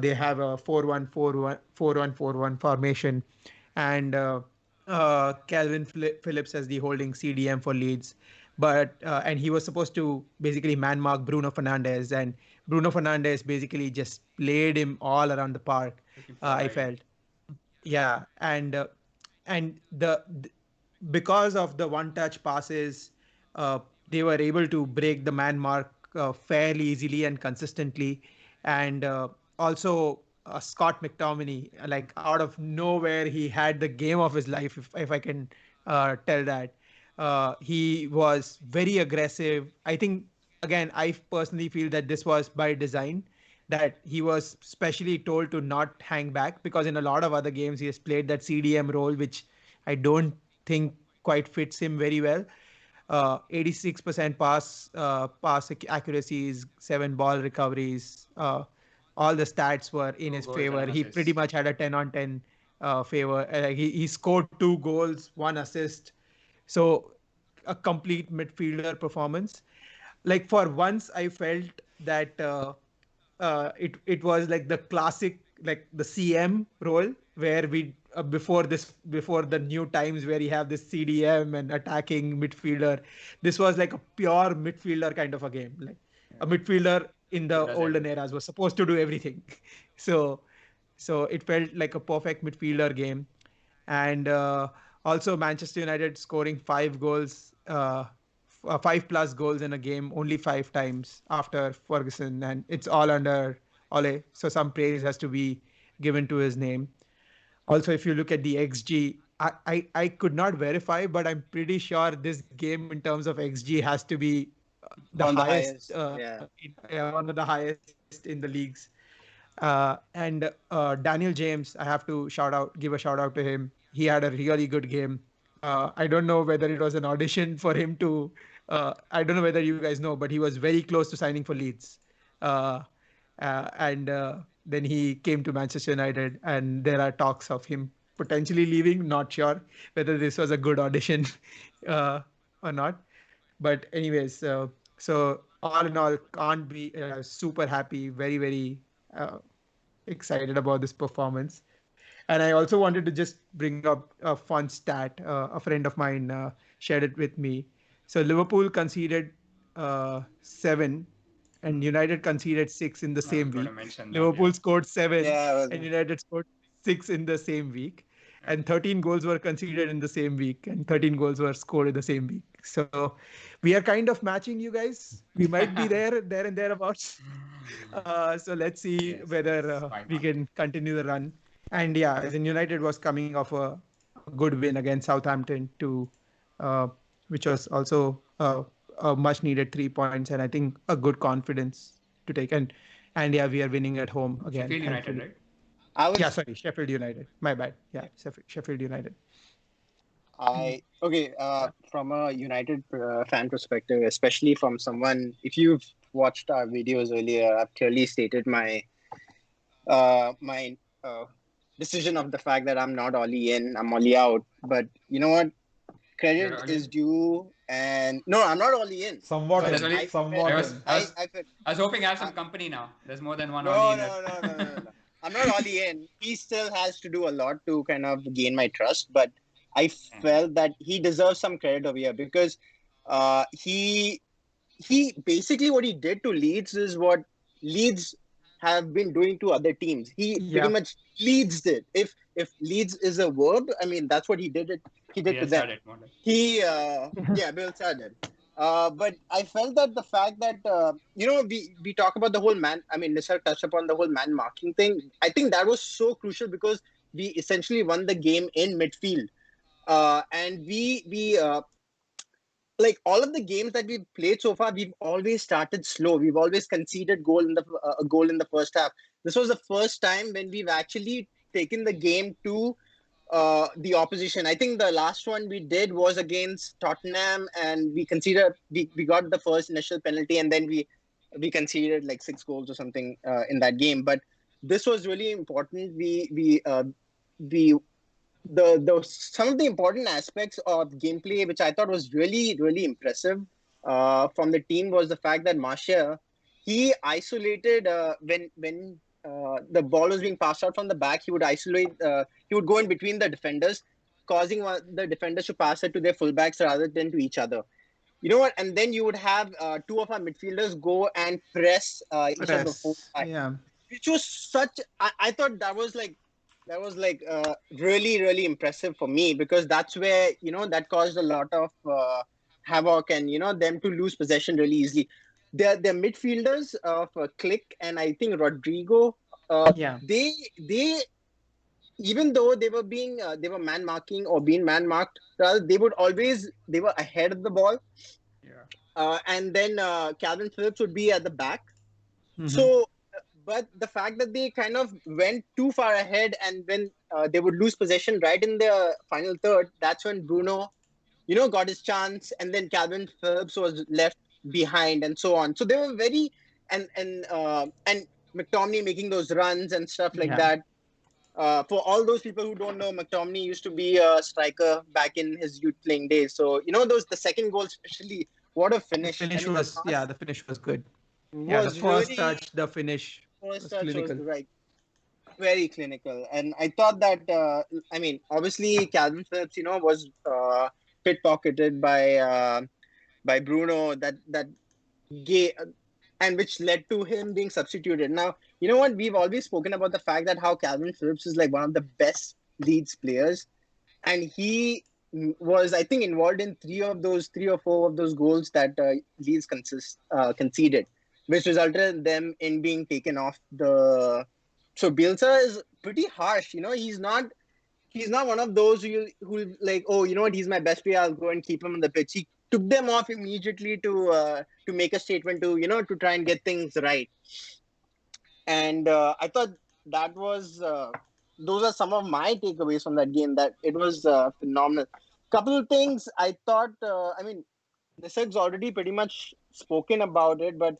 S2: they have a 4-1-4-1 4-1-4-1 formation, and Calvin Phillips as the holding CDM for Leeds. But and he was supposed to basically man mark Bruno Fernandes, and Bruno Fernandes basically just played him all around the park.
S4: Looking for a
S2: I
S4: ride.
S2: felt, yeah, and because of the one-touch passes, they were able to break the man mark fairly easily and consistently, and also Scott McTominay, like out of nowhere, he had the game of his life, if I can tell that. He was very aggressive. I think, again, I personally feel that this was by design, that he was specially told to not hang back, because in a lot of other games he has played that CDM role, which I don't think quite fits him very well. 86% pass accuracies, 7 ball recoveries. All the stats were in
S4: Two
S2: his
S4: goals and
S2: favor.
S4: one
S2: He pretty
S4: assist.
S2: much had a 10 on 10 favor. He scored 2 goals, 1 assist. So a complete midfielder performance. Like for once, I felt that it was like the classic, like the CM role, where we before the new times where you have this CDM and attacking midfielder. This was like a pure midfielder kind of a game. Like a midfielder in
S4: Who
S2: the
S4: does
S2: olden
S4: everything.
S2: eras was supposed to do everything. So it felt like a perfect midfielder game. And also Manchester United scoring 5 goals, 5+ goals in a game only 5 times after Ferguson, and it's all under Ole. So some praise has to be given to his name. Also, if you look at the XG, I could not verify, but I'm pretty sure this game in terms of XG has to be the
S3: On the
S2: highest,
S3: highest, yeah.
S2: one of the highest in the leagues. And Daniel James, I have to give a shout out to him. He had a really good game. I don't know whether it was an audition for him to. I don't know whether you guys know, but he was very close to signing for Leeds. Uh, and then he came to Manchester United, and there are talks of him potentially leaving. Not sure whether this was a good audition uh, or not. But anyways, so all in all, can't be super happy. Very very excited about this performance. And I also wanted to just bring up a fun stat. A friend of mine shared it with me. So Liverpool conceded 7 and United conceded 6 in the
S4: I was
S2: same
S4: going to
S2: week.
S4: mention that.
S2: Liverpool scored 7
S3: Yeah,
S2: and United scored 6 in the same week. And 13 goals were conceded in the same week and 13 goals were scored in the same week. So we are kind of matching you guys. We might be there and thereabouts. So let's see whether we can continue the run. And yeah, as in United was coming off a good win against Southampton uh, which was also a much needed 3 points, and I think a good confidence to take. And yeah, we are winning at home again.
S4: Sheffield United,
S2: thankfully.
S4: right?
S3: I was
S2: Yeah, sorry, Sheffield United. My bad. Yeah, Sheffield United.
S3: From a United fan perspective, especially from someone, if you've watched our videos earlier, I've clearly stated my decision of the fact that I'm not Ollie in, I'm Ollie out. But you know what? Credit is due, and no, I'm not Ollie in.
S1: Somewhat
S3: But
S1: in.
S3: I
S1: Somewhat
S3: felt,
S1: in.
S4: I was hoping I have some company now. There's more than one
S3: no,
S4: Ollie in
S3: no,
S4: it.
S3: no. I'm not Ollie in. He still has to do a lot to kind of gain my trust, but I felt that he deserves some credit over here because he basically what he did to Leeds is what Leeds have been doing to other teams. He pretty much Leeds did. If Leeds is a verb, I mean that's what he did. He did to them. Bill did. But I felt that the fact that we talk about the whole man. I mean, Nisar touched upon the whole man marking thing. I think that was so crucial because we essentially won the game in midfield, and we like all of the games that we've played so far, we've always started slow. We've always conceded a goal in the first half. This was the first time when we've actually taken the game to the opposition. I think the last one we did was against Tottenham, and we got the first initial penalty, and then we conceded like 6 goals or something in that game. But this was really important. We the some of the important aspects of gameplay, which I thought was really really impressive from the team, was the fact that Martial, he isolated when the ball was being passed out from the back, he would isolate. He would go in between the defenders, causing the defenders to pass it to their fullbacks rather than to each other. You know what? And then you would have two of our midfielders go and press each of the fullbacks, which was such. I thought that was like really really impressive for me because that's where that caused a lot of havoc and them to lose possession really easily. Their midfielders of Click and I think Rodrigo, they even though they were man marking or being man marked, rather they were ahead of the ball. And then Calvin Phillips would be at the back. So but the fact that they kind of went too far ahead, and when they would lose possession right in the final third, that's when Bruno, got his chance, and then Calvin Phillips was left behind, and so on. So they were very and McTominay making those runs and stuff like that. For all those people who don't know, McTominay used to be a striker back in his youth playing days. So the second goal especially, what a finish!
S2: The finish was good.
S3: The
S2: first touch, the finish.
S3: First touch was right. Very clinical. And I thought that, obviously Calvin Phillips, was pickpocketed by Bruno that gay, and which led to him being substituted. Now, you know what? We've always spoken about the fact that how Calvin Phillips is like one of the best Leeds players. And he was, I think, involved in 3 or 4 of those goals that Leeds conceded, which resulted in them in being taken off the. So Bielsa is pretty harsh. He's not he's not one of those who like, oh, you know what, he's my best player, I'll go and keep him on the pitch. He took them off immediately to make a statement to try and get things right. And I thought that was those are some of my takeaways from that game. That it was phenomenal. Couple of things I thought. I mean, Nisarg's already pretty much spoken about it, but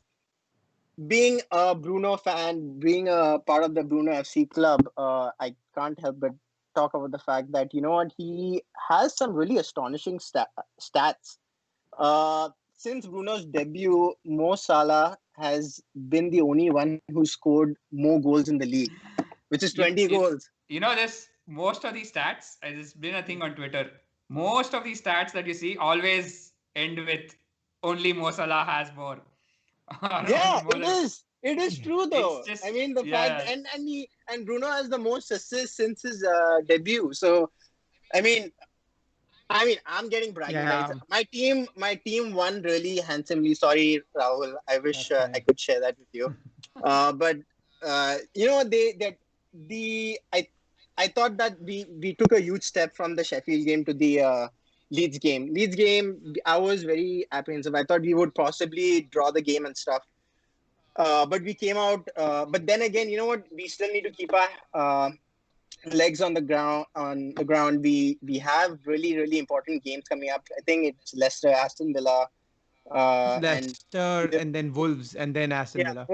S3: being a Bruno fan, being a part of the Bruno FC club, I can't help but talk about the fact that he has some really astonishing stats. Since Bruno's debut, Mo Salah has been the only one who scored more goals in the league, which is 20 goals.
S4: This most of these stats, it's been a thing on Twitter. Most of these stats that you see always end with only Mo Salah has more.
S3: Yeah, it is. It is true though. I mean, the fact and Bruno has the most assists since his debut. So, I mean, I'm getting bragging rights. My team won really handsomely. Sorry, Rahul. I wish I could share that with you. But I thought that we took a huge step from the Sheffield game to the Leeds game. Leeds game, I was very apprehensive. I thought we would possibly draw the game and stuff. But we came out. But then again, you know what? We still need to keep our legs on the ground. We have really, really important games coming up. I think it's Leicester, Aston Villa,
S2: Leicester, and then Wolves, and then Aston Villa.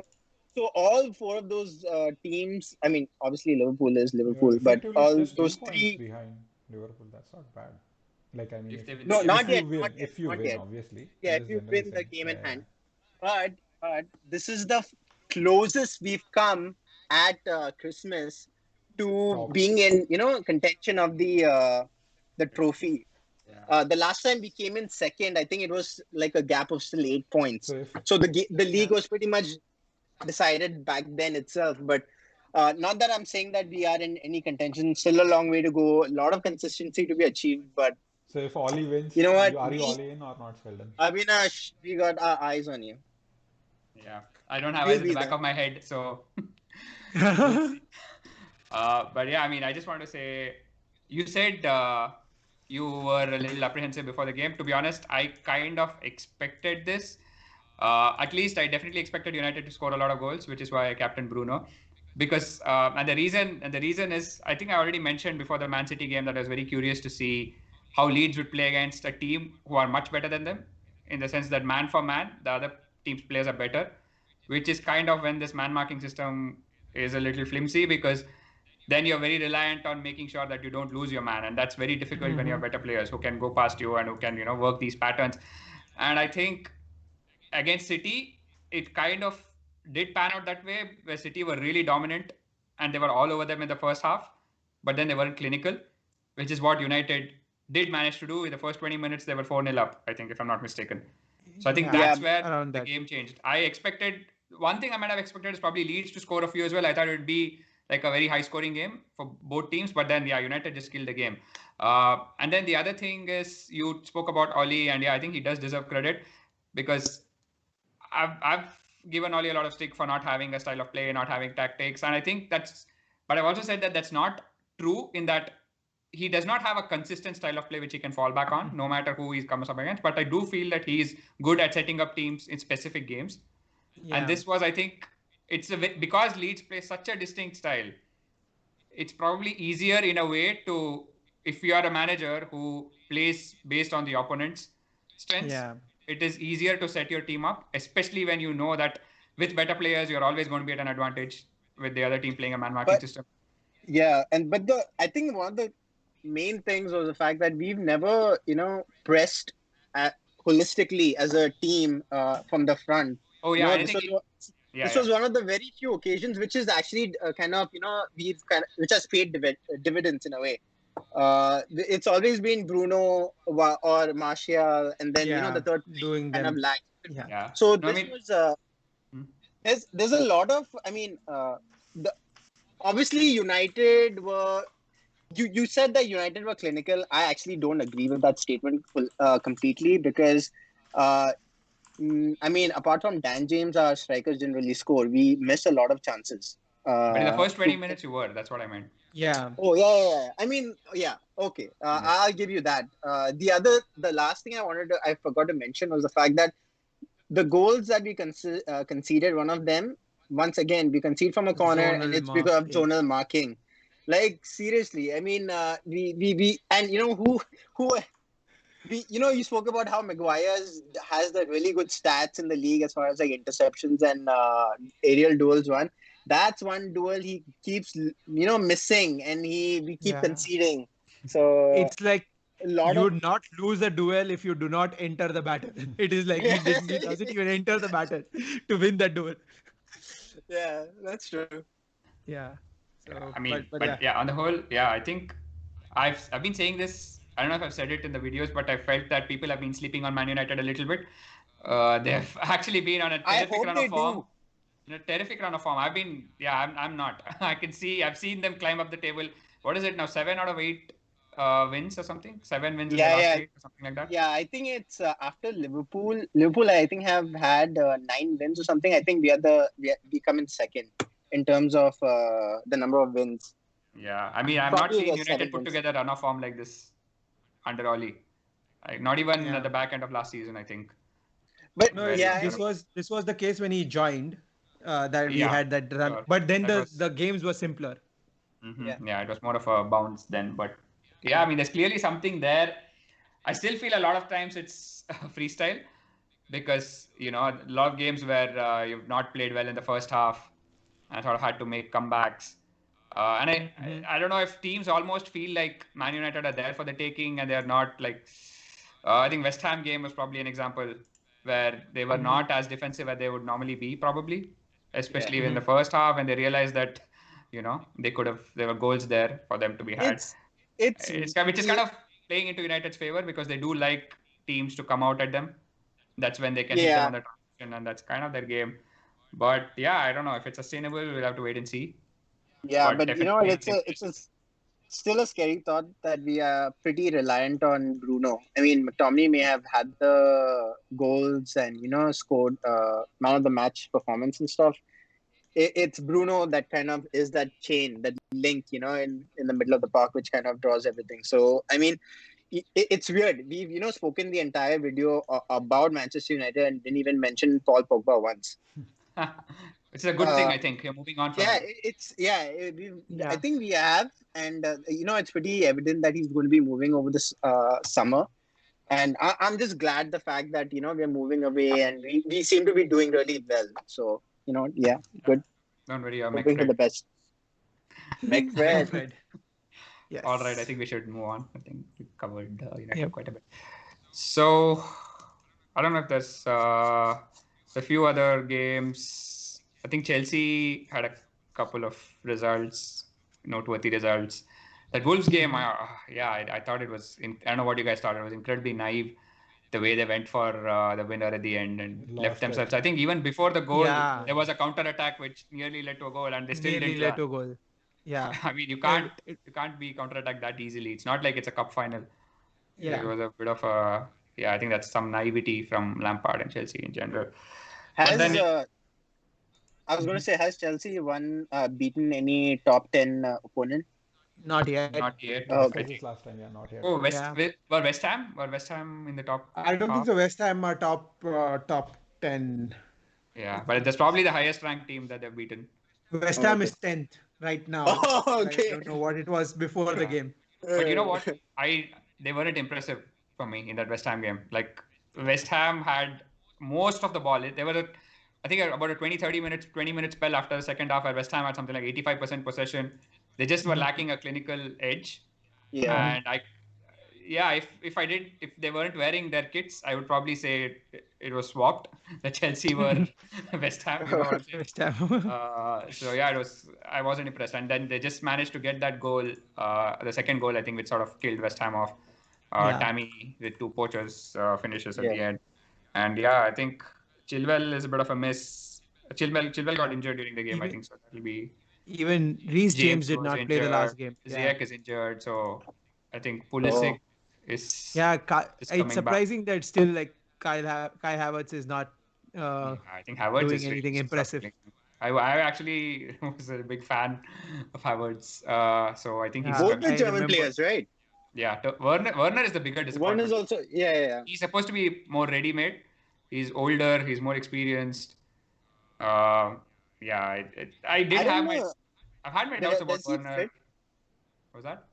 S3: So all four of those teams. I mean, obviously Liverpool is Liverpool, but all those three
S1: behind Liverpool. That's not bad. Like, I mean,
S3: not yet.
S1: If you win, obviously.
S3: Yeah, if you win the game in hand. But this is the closest we've come at Christmas to being in contention of the trophy. The last time we came in second, I think it was like a gap of still 8 points. So the league was pretty much decided back then itself. But not that I'm saying that we are in any contention. Still a long way to go. A lot of consistency to be achieved. But
S1: so if Ollie wins,
S3: you know what?
S1: Are you Ollie in or not, Sheldon?
S3: Avinash, we got our eyes on you.
S4: Yeah, I don't have eyes in the back of my head, so. But yeah, I mean, I just want to say, you said you were a little apprehensive before the game. To be honest, I kind of expected this. At least I definitely expected United to score a lot of goals, which is why I captained Bruno. Because and the reason is, I think I already mentioned before the Man City game that I was very curious to see how Leeds would play against a team who are much better than them, in the sense that man for man, the other team's players are better, which is kind of when this man marking system is a little flimsy, because then you're very reliant on making sure that you don't lose your man, and that's very difficult when you have better players who can go past you and who can work these patterns. And I think against City, it kind of did pan out that way, where City were really dominant and they were all over them in the first half, but then they weren't clinical, which is what United did manage to do. In the first 20 minutes, they were 4-0 up, I think, if I'm not mistaken. So I think that's where the game changed. One thing I might have expected is probably Leeds to score a few as well. I thought it would be like a very high scoring game for both teams, but then United just killed the game. And then the other thing is, you spoke about Ollie, and I think he does deserve credit, because I've given Ollie a lot of stick for not having a style of play, not having tactics, and I think but I've also said that that's not true, in that he does not have a consistent style of play which he can fall back on, no matter who he comes up against. But I do feel that he's good at setting up teams in specific games. Yeah. And this was, I think, because Leeds play such a distinct style, it's probably easier in a way to, if you are a manager who plays based on the opponent's strengths, it is easier to set your team up, especially when you know that with better players, you're always going to be at an advantage with the other team playing a man-marking system.
S3: Yeah, I think one of the main things was the fact that we've never, pressed holistically as a team from the front.
S4: Oh yeah,
S3: this was one of the very few occasions which is actually which has paid dividends in a way. It's always been Bruno or Martial, and then the third
S2: doing
S3: kind
S2: them.
S3: of lag. Yeah. So there's a lot of, obviously United were. You said that United were clinical. I actually don't agree with that statement completely, because, apart from Dan James, our strikers didn't really score. We missed a lot of chances.
S4: But in the first 20
S3: to-
S4: minutes, you were. That's what I meant.
S2: Yeah.
S3: Oh yeah. I mean, yeah. Okay, I'll give you that. The last thing I forgot to mention was the fact that the goals that we conceded, one of them, once again, we concede from a corner, and
S2: Zonal
S3: it's because of
S2: marking.
S3: zonal marking. Like seriously, I mean, we and you know who you spoke about how Maguire has the really good stats in the league as far as like interceptions and aerial duels one. That's one duel he keeps missing, and we keep
S2: Yeah.
S3: conceding. So
S2: It's like
S3: a lot
S2: you
S3: of
S2: would not lose a duel if you do not enter the battle. It is like he doesn't even enter the battle to win that duel.
S3: yeah, that's true.
S2: Yeah. So,
S4: I mean,
S2: but yeah.
S4: but yeah, on the whole, yeah, I think I've been saying this. I don't know if I've said it in the videos, but I felt that people have been sleeping on Man United a little bit. They've actually been on a
S3: I
S4: terrific
S3: hope
S4: run
S3: they
S4: of form.
S3: do.
S4: In a terrific run of form. I'm not. I can see. I've seen them climb up the table. What is it now? 7 out of 8 wins or something. 7 wins in the
S3: Yeah,
S4: last
S3: yeah,
S4: 8 or something like that.
S3: yeah. I think it's after Liverpool. Liverpool, I think, have had 9 wins or something. I think we come in second in terms of the number of wins.
S4: Yeah, I mean, I've not
S3: Probably
S4: seen
S3: like
S4: United
S3: 7
S4: put
S3: wins.
S4: together a run of form like this under Oli. Like, not even at
S2: Yeah.
S4: the back end of last season, I think.
S3: But
S2: No,
S4: Where
S3: yeah,
S4: it,
S3: I
S2: this
S3: mean,
S2: was the case when he joined. That we
S4: yeah,
S2: had that run,
S4: sure.
S2: but then
S4: That was
S2: the games were simpler.
S3: yeah,
S4: yeah, it was more of a bounce then. But yeah, I mean, there's clearly something there. I still feel a lot of times it's freestyle because a lot of games where you've not played well in the first half and sort of had to make comebacks. And I don't know if teams almost feel like Man United are there for the taking and they're not like. I think West Ham game was probably an example where they were not as defensive as they would normally be, probably, especially in the first half, and they realized that there were goals there for them to be had.
S3: it's
S4: Which is kind of playing into United's favor because they do like teams to come out at them. That's when they can hit them
S3: yeah,
S4: on the transition, and that's kind of their game. But yeah, I don't know if it's sustainable. We'll have to wait and see.
S3: yeah.
S4: But
S3: But you know what?
S4: definitely,
S3: It's still a scary thought that we are pretty reliant on Bruno. I mean, McTominay may have had the goals and scored man of the match performance and stuff. It's Bruno that kind of is that chain, that link, in the middle of the park, which kind of draws everything. So, I mean, it's weird. We've, spoken the entire video about Manchester United and didn't even mention Paul Pogba once.
S4: which is a good thing, I think. You're moving on from
S3: Yeah,
S4: him.
S3: I think we have, and it's pretty evident that he's going to be moving over this summer. And I'm just glad the fact that we're moving away, and we seem to be doing really well. So yeah, good.
S4: Don't worry,
S3: Hoping for the best. McFred.
S2: Fred. Yes.
S4: All right, I think we should move on. I think we covered United quite a bit. So, I don't know if there's a few other games. I think Chelsea had a couple of results, noteworthy results. That Wolves game, I thought it was. I don't know what you guys thought. It was incredibly naive the way they went for the winner at the end and left themselves. I think even before the goal, there was a counter attack which nearly led to a goal, and they still didn't
S2: led to a goal. Yeah.
S4: I mean, you can't be counter-attacked that easily. It's not like it's a cup final.
S2: Yeah.
S4: It was a bit of a I think that's some naivety from Lampard and Chelsea in general.
S3: I was going to say, has Chelsea beaten any top 10 opponent?
S2: Not yet.
S4: Not yet.
S3: Oh, okay.
S1: This last time, yeah, not yet.
S4: Oh, West Ham? Were West Ham in the top?
S2: I don't think so. West Ham are top 10.
S4: Yeah, but that's probably the highest ranked team that they've beaten.
S2: West Ham is 10th right now.
S3: Oh, okay.
S2: I don't know what it was before the game.
S4: But you know what? They weren't impressive for me in that West Ham game. Like, West Ham had most of the ball. They were, I think, about a 20 minute spell after the second half where West Ham had something like 85% possession. They just were lacking a clinical edge.
S3: Yeah.
S4: And if they weren't wearing their kits, I would probably say it was swapped. The Chelsea were West Ham.
S2: West Ham.
S4: So yeah, I wasn't impressed. And then they just managed to get that goal, the second goal, I think, which sort of killed West Ham off. Tammy with 2 poachers finishes at the end. And yeah, I think Chilwell is a bit of a miss. Chilwell got injured during the game, I think, so that'll be.
S2: Even Reece James did not play the last game.
S4: Ziyech is injured, so I think Pulisic is.
S2: Yeah,
S4: is
S2: it's surprising that still like Kai Havertz is not
S4: I think Havertz
S2: doing
S4: is
S2: anything impressive.
S4: I actually was a big fan of Havertz. So I think he's
S3: Both the
S2: I
S3: German
S2: remember.
S3: players, right?
S4: Yeah, Werner is the bigger
S3: One is
S4: disappointment.
S3: also, yeah.
S4: He's supposed to be more ready-made. He's older. He's more experienced. Uh, yeah, I did
S3: I don't
S4: have my.
S3: know.
S4: I've had my doubts about
S3: Does he
S4: Werner.
S3: fit?
S4: Was that?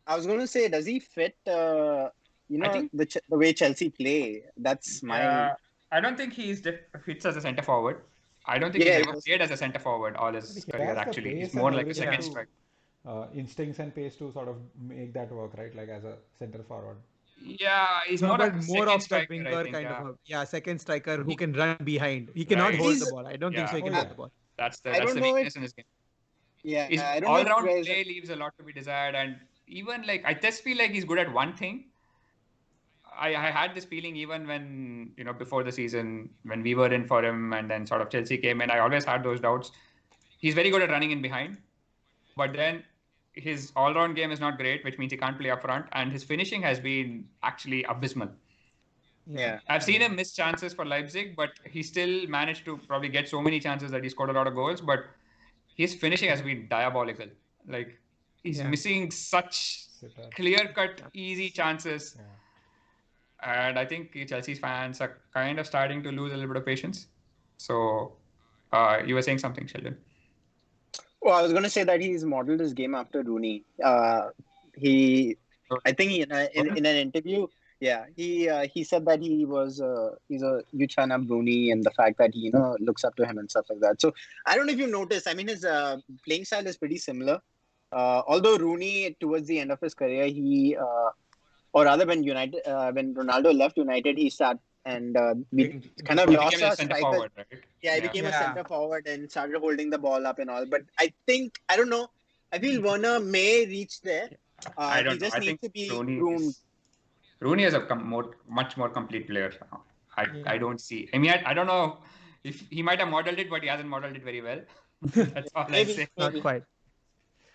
S3: I was going to say, does he fit?
S4: I think.
S3: The way Chelsea play. That's my.
S4: Yeah, I don't think fits as a centre forward. I don't think he's
S3: Yeah,
S4: ever
S3: because
S4: played as a centre forward all his
S1: He
S4: career.
S1: has the
S4: Actually, he's
S1: pace
S4: more
S1: and
S4: like a
S1: everything
S4: second
S1: to
S4: striker.
S1: instincts and pace to sort of make that work, right? Like as a center forward.
S4: Yeah, he's
S2: No,
S4: more like
S2: but
S4: a
S2: more
S4: second
S2: of that
S4: striker, I
S2: winger
S4: think.
S2: kind of
S4: Yeah,
S2: second striker who
S4: he,
S2: can run behind. He cannot
S4: right.
S2: hold the
S3: he's.
S2: ball. I don't think so.
S4: Yeah,
S2: He can
S1: Oh
S2: hold
S1: yeah.
S2: the ball.
S3: I
S4: that's
S3: don't
S4: the
S3: know
S4: weakness in his game.
S3: Yeah,
S4: His
S3: I don't know if you
S4: all-round
S3: guys.
S4: play leaves a lot to be desired, and even like I just feel like he's good at one thing. I had this feeling even when before the season when we were in for him, and then sort of Chelsea came in. I always had those doubts. He's very good at running in behind, but then his all-round game is not great, which means he can't play up front, and his finishing has been actually abysmal.
S2: Yeah.
S4: I've seen him miss chances for Leipzig, but he still managed to probably get so many chances that he scored a lot of goals. But his finishing has been diabolical. Like he's
S2: Yeah.
S4: missing such
S1: Sitter.
S4: clear-cut, easy chances,
S1: Yeah.
S4: and I think Chelsea's fans are kind of starting to lose a little bit of patience. So, you were saying something, Sheldon?
S3: Well, I was going to say that he's modeled his game after Rooney. He, I think in an interview, he said that he's a huge fan of Rooney and the fact that he looks up to him and stuff like that. So I don't know if you noticed. I mean, his playing style is pretty similar. Although Rooney towards the end of his career, or rather when when Ronaldo left United, he started and we kind of
S4: He
S3: lost
S4: became a
S3: our
S4: centre
S3: striker.
S4: forward, right?
S3: Yeah, he became a
S2: Yeah.
S3: centre forward and started holding the ball up and all. But I don't know. I feel Werner may reach there.
S4: I don't
S3: He
S4: know.
S3: just
S4: I
S3: needs
S4: think
S3: to be
S4: Rooney
S3: groomed.
S4: is a much more complete player. I don't see. I mean, I don't know if he might have modeled it, but he hasn't modeled it very well. That's all I say.
S2: Not quite.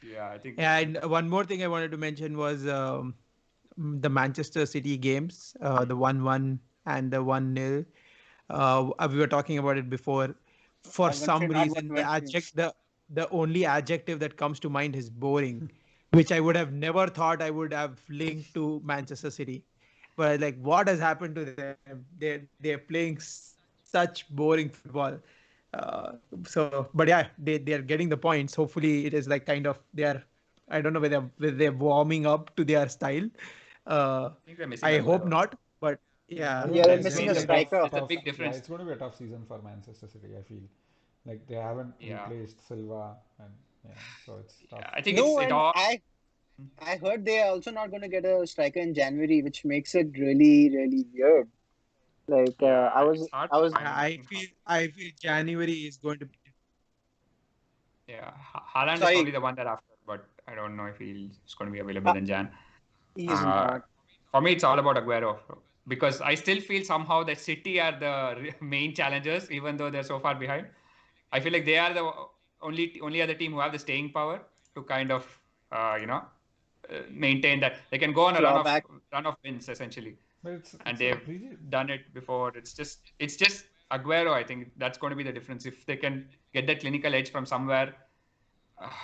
S4: Yeah, I think.
S2: Yeah, and one more thing I wanted to mention was the Manchester City games, the 1-1 and the 1-0. We were talking about it before. For some reason, the only adjective that comes to mind is boring, which I would have never thought I would have linked to Manchester City. But like, what has happened to them? They're playing such boring football. But yeah, they're getting the points. Hopefully, it is like kind of I don't know whether they're warming up to their style.
S4: I think they're missing
S2: I
S4: a
S2: hope
S4: goal.
S2: not, but yeah,
S3: Yeah, they're
S1: It's
S3: missing
S1: going
S3: a
S1: to be
S3: striker.
S4: It's a big difference.
S1: Yeah, it's going to be a tough season for Manchester City, I feel. Like they haven't replaced Silva and so it's tough.
S4: Yeah, I think
S3: No,
S4: it
S3: and
S4: all.
S3: I heard they are also not going to get a striker in January, which makes it really really weird. Like
S4: It's hard to find.
S2: I feel January is going to be.
S4: Yeah, Haaland is probably the one that after, but I don't know if he's going to be available in Jan.
S3: He's not.
S4: For me, it's all about Aguero because I still feel somehow that City are the main challengers, even though they're so far behind. I feel like they are the only other team who have the staying power to kind of maintain that they can go on a run of wins essentially, and they've done it before. It's just Aguero. I think that's going to be the difference if they can get that clinical edge from somewhere.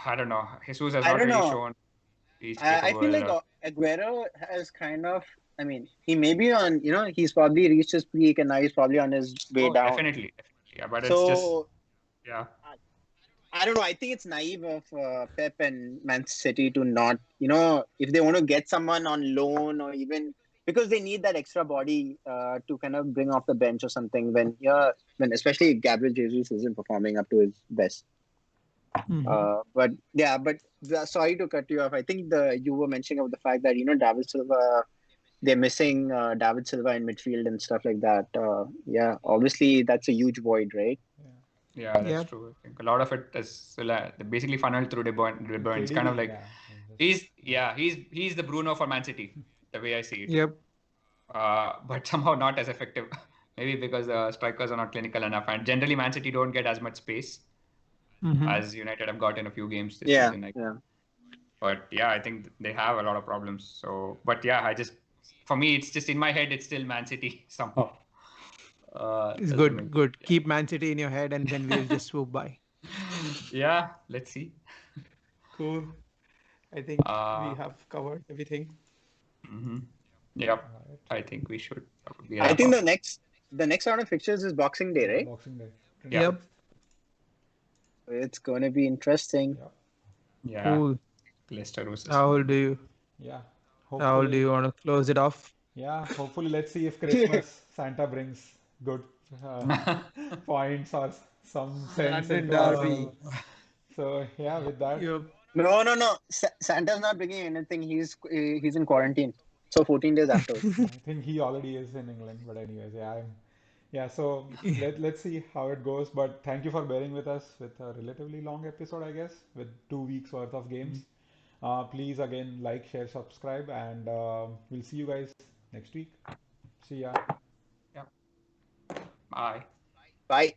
S4: I don't know. Jesus has not really shown.
S3: I feel like Aguero has kind of. I mean, he may be on. He's probably reached his peak, and now he's probably on his way down.
S4: Definitely. Yeah, but it's just. Yeah.
S3: I don't know. I think it's naive of Pep and Man City to not, if they want to get someone on loan or even because they need that extra body to kind of bring off the bench or something when especially Gabriel Jesus isn't performing up to his best.
S2: Mm-hmm.
S3: Sorry to cut you off. I think you were mentioning about the fact that David Silva, they're missing David Silva in midfield and stuff like that. Obviously that's a huge void, right?
S4: Yeah, that's true. I think a lot of it is basically funneled through De Bruyne. It's kind of like he's the Bruno for Man City, the way I see it.
S2: Yep.
S4: But somehow not as effective. Maybe because the strikers are not clinical enough, and generally Man City don't get as much space as United have got in a few games this season. But I think they have a lot of problems. So, but for me, it's just in my head, it's still Man City somehow.
S2: It's good. Keep Man City in your head, and then we'll just swoop by.
S4: Yeah, let's see.
S2: Cool. I think we
S4: Uh,
S2: have covered everything.
S4: mhm. Yep.
S1: Right.
S4: I think we should probably
S3: I
S4: wrap
S3: think
S4: up.
S3: the next round of fixtures is Boxing Day,
S1: Yeah,
S3: right?
S1: Boxing Day,
S4: Yeah.
S1: 26th.
S2: Yep.
S3: It's going to be interesting.
S1: Yeah,
S4: Yeah.
S2: Cool.
S4: Leicester versus
S2: Rahul, do
S4: Man.
S2: you
S1: yeah.
S2: Rahul, do
S1: Hopefully,
S2: you want to close it off?
S1: yeah. Hopefully, let's see if Christmas Santa brings good points or some sense
S2: London
S1: into us.
S2: Derby.
S1: So yeah, with that,
S2: Yep.
S3: No. Santa's not bringing anything. He's in quarantine. So 14 days afterwards.
S1: I think he already is in England. But anyways, yeah. So let's see how it goes. But thank you for bearing with us with a relatively long episode, I guess, with 2 weeks worth of games. Please again like, share, subscribe, and we'll see you guys next week. See ya.
S4: Yeah. Bye.
S3: Bye.